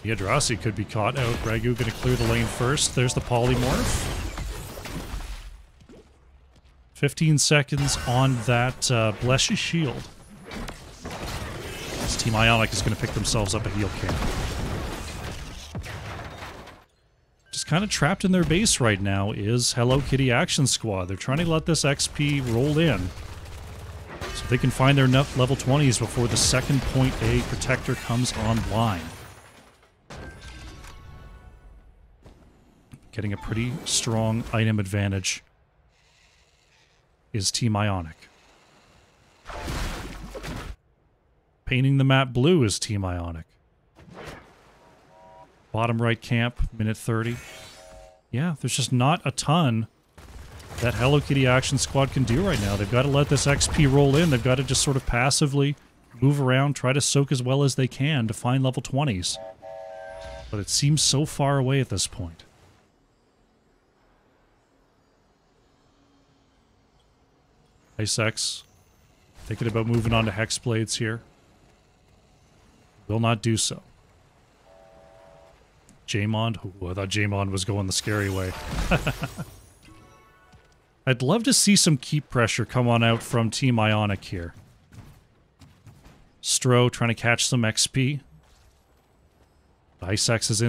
The Eldrazi could be caught out. Ragu going to clear the lane first. There's the Polymorph. 15 seconds on that Blessy Shield. This Team Ionic is going to pick themselves up a heal camp. Just kind of trapped in their base right now is Hello Kitty Action Squad. They're trying to let this XP roll in so they can find their level 20s before the second point A Protector comes online. Getting a pretty strong item advantage is Team Ionic. Painting the map blue is Team Ionic. Bottom right camp, minute 30. Yeah, there's just not a ton that Hello Kitty Action Squad can do right now. They've got to let this XP roll in. They've got to just sort of passively move around, try to soak as well as they can to find level 20s. But it seems so far away at this point. Ice X thinking about moving on to Hexblades here. Will not do so. Jaemon. Ooh, I thought Jaemon was going the scary way. I'd love to see some keep pressure come on out from Team Ionic here. Stro trying to catch some XP. Ice X is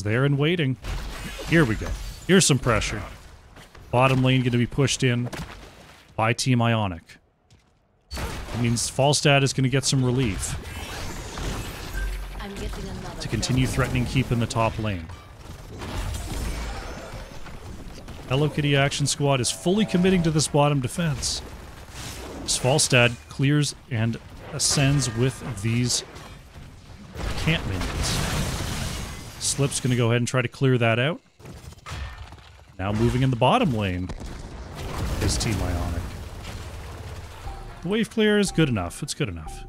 there and waiting. Here we go. Here's some pressure. Bottom lane going to be pushed in by Team Ionic. It means Falstad is going to get some relief to continue threatening keep in the top lane. Hello Kitty Action Squad is fully committing to this bottom defense. As Falstad clears and ascends with these camp minions. Slip's going to go ahead and try to clear that out. Now moving in the bottom lane is Team Ionic. The wave clear is good enough. It's good enough.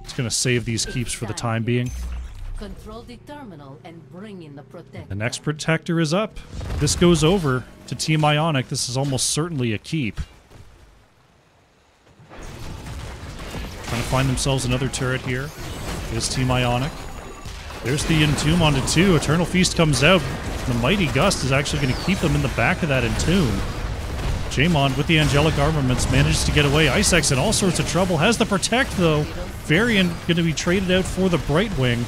It's going to save these keeps for the time being. Control the terminal and bring in the Protector. The next Protector is up. This goes over to Team Ionic. This is almost certainly a keep. Trying to find themselves another turret here is Team Ionic. There's the Entomb onto 2. Eternal Feast comes out. The Mighty Gust is actually going to keep them in the back of that Entomb. Jaemon with the Angelic Armaments manages to get away. Icex in all sorts of trouble. Has the Protect, though. Varian going to be traded out for the Brightwing.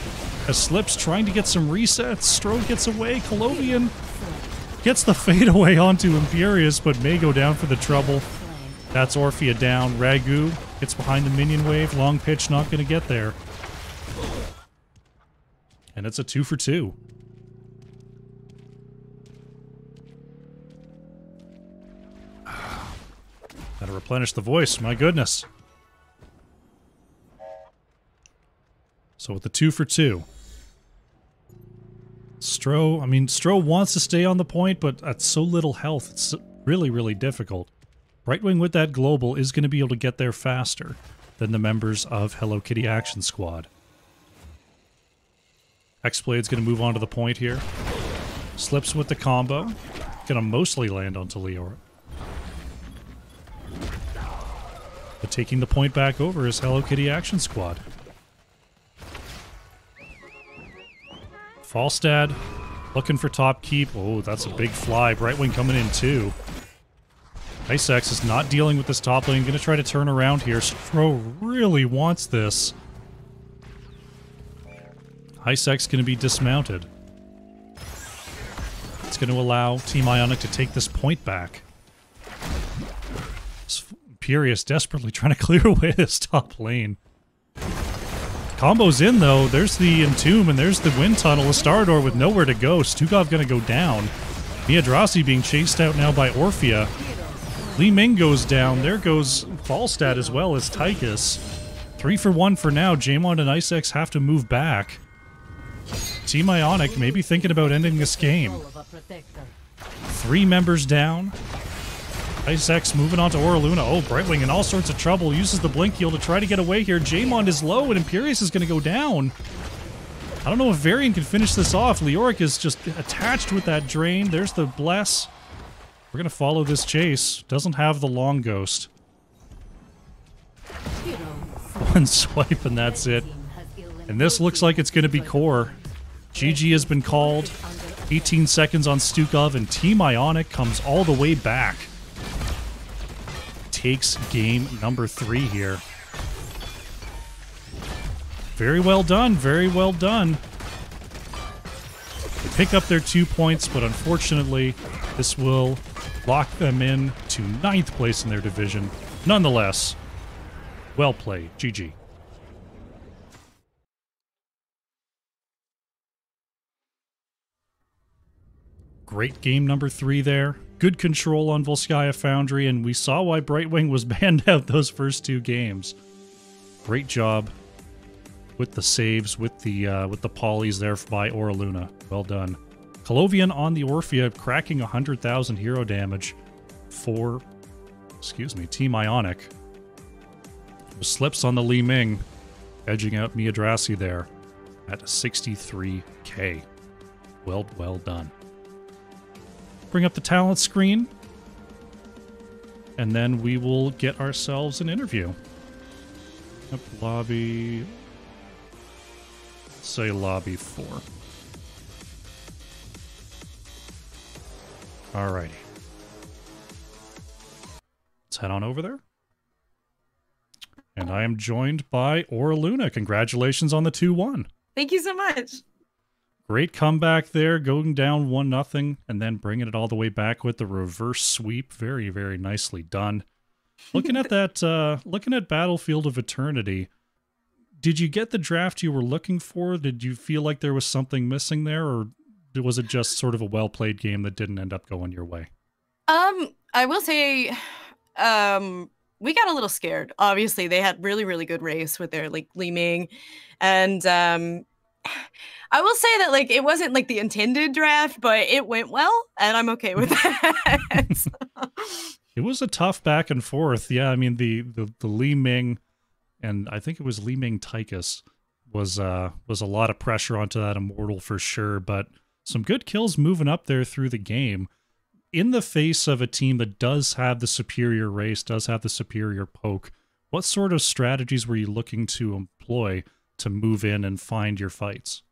As Slips trying to get some resets. Strode gets away. Colovian gets the fade away onto Imperius, but may go down for the trouble. That's Orphea down. Ragu gets behind the minion wave. Long pitch not going to get there. And it's a 2 for 2. Gotta replenish the voice, my goodness. So with the 2 for 2. Stro wants to stay on the point, but at so little health, it's really, really difficult. Brightwing with that global is going to be able to get there faster than the members of Hello Kitty Action Squad. X-Blade's going to move on to the point here. Slips with the combo. Going to mostly land onto Leora. But taking the point back over is Hello Kitty Action Squad. Falstad looking for top keep. Oh, that's a big fly. Brightwing coming in too. Icex is not dealing with this top lane. Going to try to turn around here. Stro really wants this. Icex going to be dismounted. It's going to allow Team Ionic to take this point back. Imperius desperately trying to clear away this top lane. Combo's in though. There's the Entomb and there's the Wind Tunnel. Astarador with nowhere to go. Stukov going to go down. Miydrasi being chased out now by Orphea. Li Ming goes down. There goes Falstad as well as Tychus. 3 for 1 for now. Jaemon and Icex have to move back. Team Ionic maybe thinking about ending this game. 3 members down. Icex moving on to Oraluna. Oh, Brightwing in all sorts of trouble. Uses the Blink Heal to try to get away here. Jaemon is low and Imperius is going to go down. I don't know if Varian can finish this off. Leoric is just attached with that Drain. There's the Bless. We're going to follow this chase. Doesn't have the Long Ghost. One swipe and that's it. And this looks like it's going to be core. GG has been called. 18 seconds on Stukov, and Team Ionic comes all the way back. Takes game number 3 here. Very well done, very well done. They pick up their 2 points, but unfortunately, this will lock them in to 9th place in their division. Nonetheless, well played. GG. Great game number 3 there. Good control on Volskaya Foundry, and we saw why Brightwing was banned out those first 2 games. Great job with the saves, with the polys there by Oraluna. Well done. Colovian on the Orphea, cracking 100,000 hero damage for, Team Ionic. Slips on the Li Ming, edging out Miydrasi there at 63k. Well done. Bring up the talent screen, and then we will get ourselves an interview. Up lobby, say lobby 4. Alrighty. Let's head on over there. And I am joined by Oraluna. Congratulations on the 2-1. Thank you so much. Great comeback there, going down 1-0, and then bringing it all the way back with the reverse sweep. Very, very nicely done. Looking at that, looking at Battlefield of Eternity, did you get the draft you were looking for? Did you feel like there was something missing there, or was it just sort of a well-played game that didn't end up going your way? I will say, we got a little scared. Obviously, they had really, really good race with their Li Ming, and I will say that it wasn't the intended draft, but it went well, and I'm okay with that. It was a tough back and forth. Yeah, I mean the Li Ming, and I think it was Li Ming Tychus was a lot of pressure onto that Immortal for sure, but some good kills moving up there through the game. In the face of a team that does have the superior race, does have the superior poke, what sort of strategies were you looking to employ to move in and find your fights?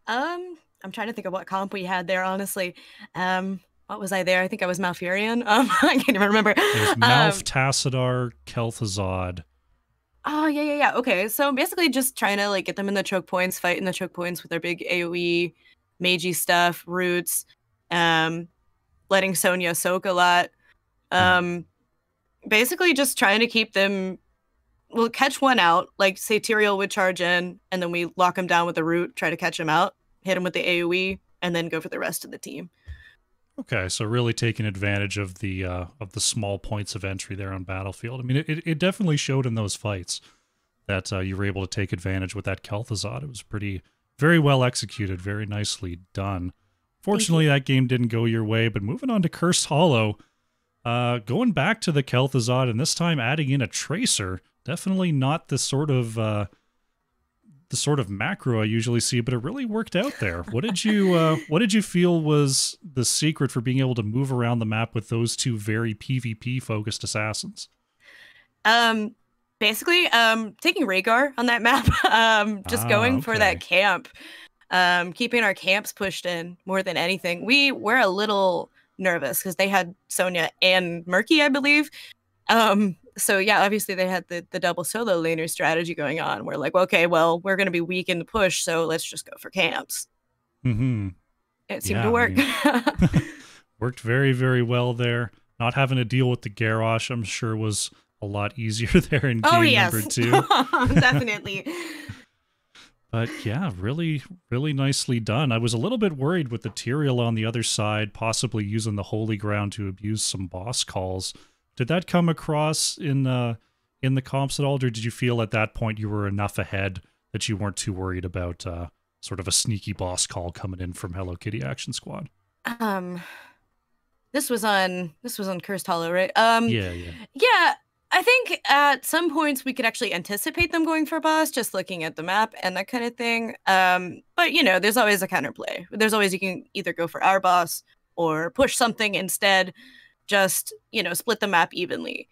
I'm trying to think of what comp we had there, honestly. What was I there? I think I was Malfurion. I can't even remember. It was Malf, Tassadar, Kel'Thuzad. Oh, yeah. Okay, so basically just trying to like get them in the choke points, fight in the choke points with their big AoE, magey stuff, roots, letting Sonya soak a lot. Basically just trying to keep them. We'll catch one out, like say Tyrael would charge in, and then we lock him down with the root, try to catch him out, hit him with the AoE, and then go for the rest of the team. Okay, so really taking advantage of the small points of entry there on Battlefield. I mean, it definitely showed in those fights that you were able to take advantage with that Kel'Thuzad. It was very well executed, very nicely done. Fortunately, that game didn't go your way, but moving on to Cursed Hollow, going back to the Kel'Thuzad, and this time adding in a Tracer, definitely not the sort of macro I usually see, but it really worked out there. What did you feel was the secret for being able to move around the map with those two very PvP focused assassins? Basically, taking Rhaegar on that map, just going for that camp, keeping our camps pushed in more than anything. We're a little nervous because they had Sonya and Murky, I believe. So yeah, obviously they had the double solo laner strategy going on. We're like, okay, well, we're going to be weak in the push, so let's just go for camps. Mm-hmm. It seemed to work. I mean, worked very, very well there. Not having to deal with the Garrosh, I'm sure, was a lot easier there in game number 2. Definitely. But yeah, really, really nicely done. I was a little bit worried with the Tyrael on the other side, possibly using the Holy Ground to abuse some boss calls. Did that come across in the comps at all, or did you feel at that point you were enough ahead that you weren't too worried about sort of a sneaky boss call coming in from Hello Kitty Action Squad? This was on Cursed Hollow, right? Yeah. I think at some points we could actually anticipate them going for boss, just looking at the map and that kind of thing. But there's always a counterplay. There's always, you can either go for our boss or push something instead. Just, split the map evenly.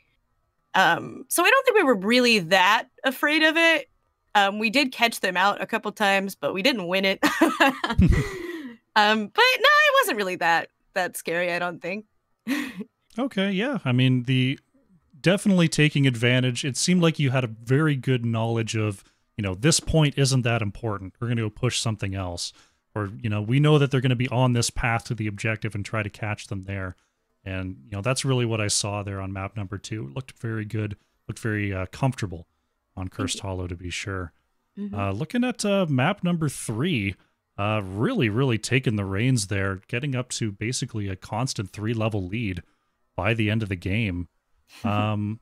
So I don't think we were really that afraid of it. We did catch them out a couple times, but we didn't win it. But no, it wasn't really that scary, I don't think. Okay, yeah. I mean, definitely taking advantage. It seemed like you had a very good knowledge of, this point isn't that important. We're going to go push something else. Or, we know that they're going to be on this path to the objective and try to catch them there. And, that's really what I saw there on map number 2. It looked very good, looked very comfortable on Cursed Hollow, to be sure. Mm-hmm. Looking at map number 3, really, really taking the reins there, getting up to basically a constant 3-level lead by the end of the game. Man,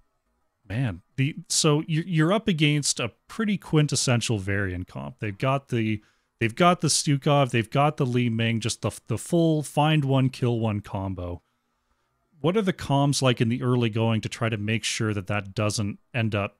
so you're up against a pretty quintessential Varian comp. They've got the Stukov, they've got the Li Ming, just the full find one, kill one combo. What are the comms like in the early going to try to make sure that doesn't end up,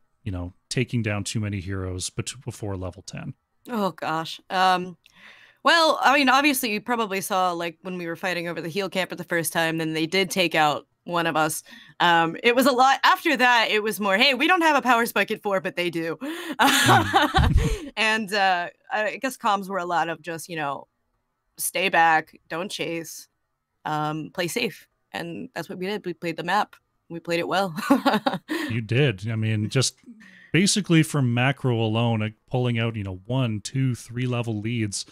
taking down too many heroes before level 10? Oh, gosh. Well, I mean, obviously you probably saw, like, when we were fighting over the heal camper the first time, then they did take out one of us. It was a lot. After that, it was more, hey, we don't have a power spike at 4, but they do. And I guess comms were a lot of just, stay back, don't chase, play safe. And that's what we did. We played the map. We played it well. You did. I mean, just basically from macro alone, pulling out, 1, 2, 3-level leads.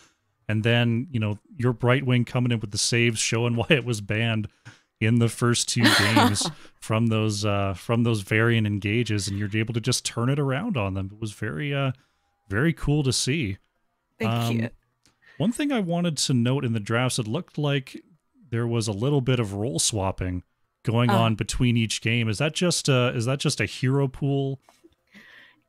And then, your Brightwing coming in with the saves, showing why it was banned in the first 2 games from those Varian engages. And you're able to just turn it around on them. It was very, very cool to see. Thank you. One thing I wanted to note in the drafts, it looked like there was a little bit of role swapping going on between each game. Is that just a hero pool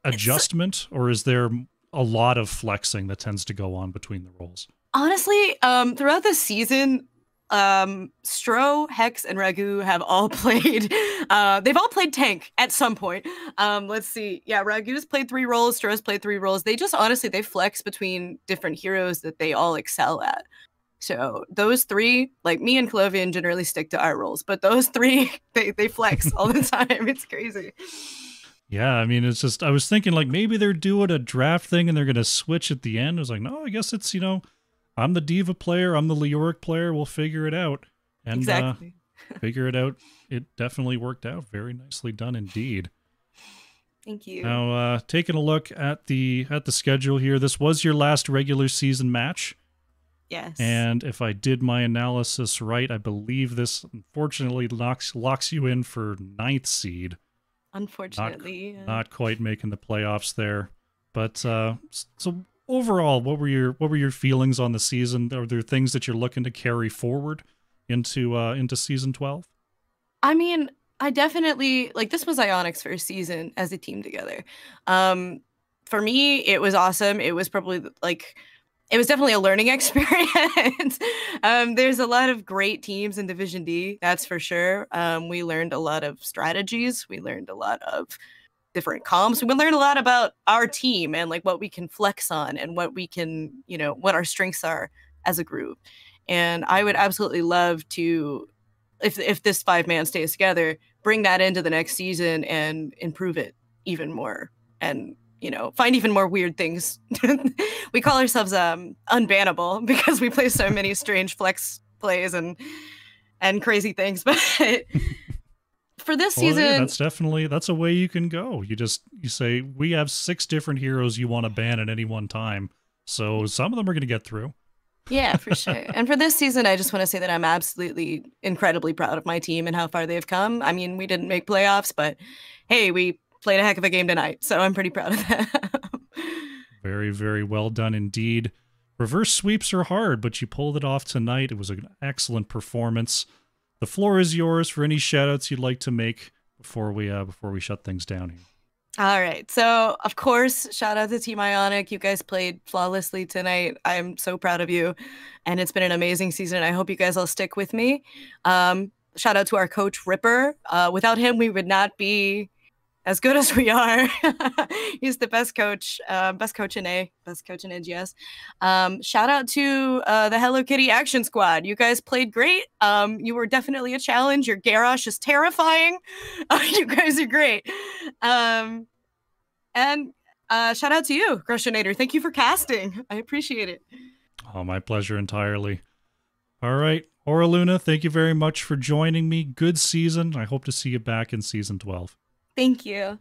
adjustment, or is there a lot of flexing that tends to go on between the roles? Honestly, throughout the season, Stro, Hex, and Ragu have all played. They've all played tank at some point. Let's see. Yeah, Ragu's played 3 roles. Stro's played 3 roles. They just honestly they flex between different heroes that they all excel at. So those 3, like me and Clovian, generally stick to our roles, but those 3 they flex all the time. It's crazy. Yeah, I mean, it's just I was thinking like maybe they're doing a draft thing and they're gonna switch at the end. I was like, no, I guess it's I'm the diva player. I'm the Leoric player. We'll figure it out. And Exactly. figure it out. It definitely worked out. Very nicely done indeed. Thank you. Now, taking a look at the schedule here, this was your last regular season match. Yes. And if I did my analysis right, I believe this unfortunately locks you in for 9th seed. Unfortunately. Not quite making the playoffs there. But so overall, what were your feelings on the season? Are there things that you're looking to carry forward into season 12? I mean, I definitely like this was Ionic's first season as a team together. For me, it was awesome. It was probably it was definitely a learning experience. There's a lot of great teams in Division D, that's for sure. We learned a lot of strategies. We learned a lot of different comps. We learned a lot about our team and like what we can flex on and what we can, what our strengths are as a group. And I would absolutely love to, if this 5-man stays together, bring that into the next season and improve it even more. And find even more weird things. We call ourselves unbannable because we play so many strange flex plays and crazy things. But for this season, yeah, that's a way you can go. You say we have 6 different heroes you want to ban at any one time, so some of them are going to get through. Yeah, for sure. And for this season, I just want to say that I'm absolutely incredibly proud of my team and how far they've come. I mean, we didn't make playoffs, but hey, we played a heck of a game tonight, so I'm pretty proud of that. Very, very well done indeed. Reverse sweeps are hard, but you pulled it off tonight. It was an excellent performance. The floor is yours for any shout-outs you'd like to make before we shut things down here. All right. So, of course, shout out to Team Ionic. You guys played flawlessly tonight. I'm so proud of you. And it's been an amazing season. I hope you guys all stick with me. Shout out to our coach, Ripper. Without him, we would not be as good as we are. He's the best coach in NGS. Shout out to the Hello Kitty Action Squad. You guys played great. You were definitely a challenge. Your garage is terrifying. You guys are great. And shout out to you, Crushinator. Thank you for casting. I appreciate it. Oh, my pleasure entirely. All right. Aura Luna, thank you very much for joining me. Good season. I hope to see you back in season 12. Thank you.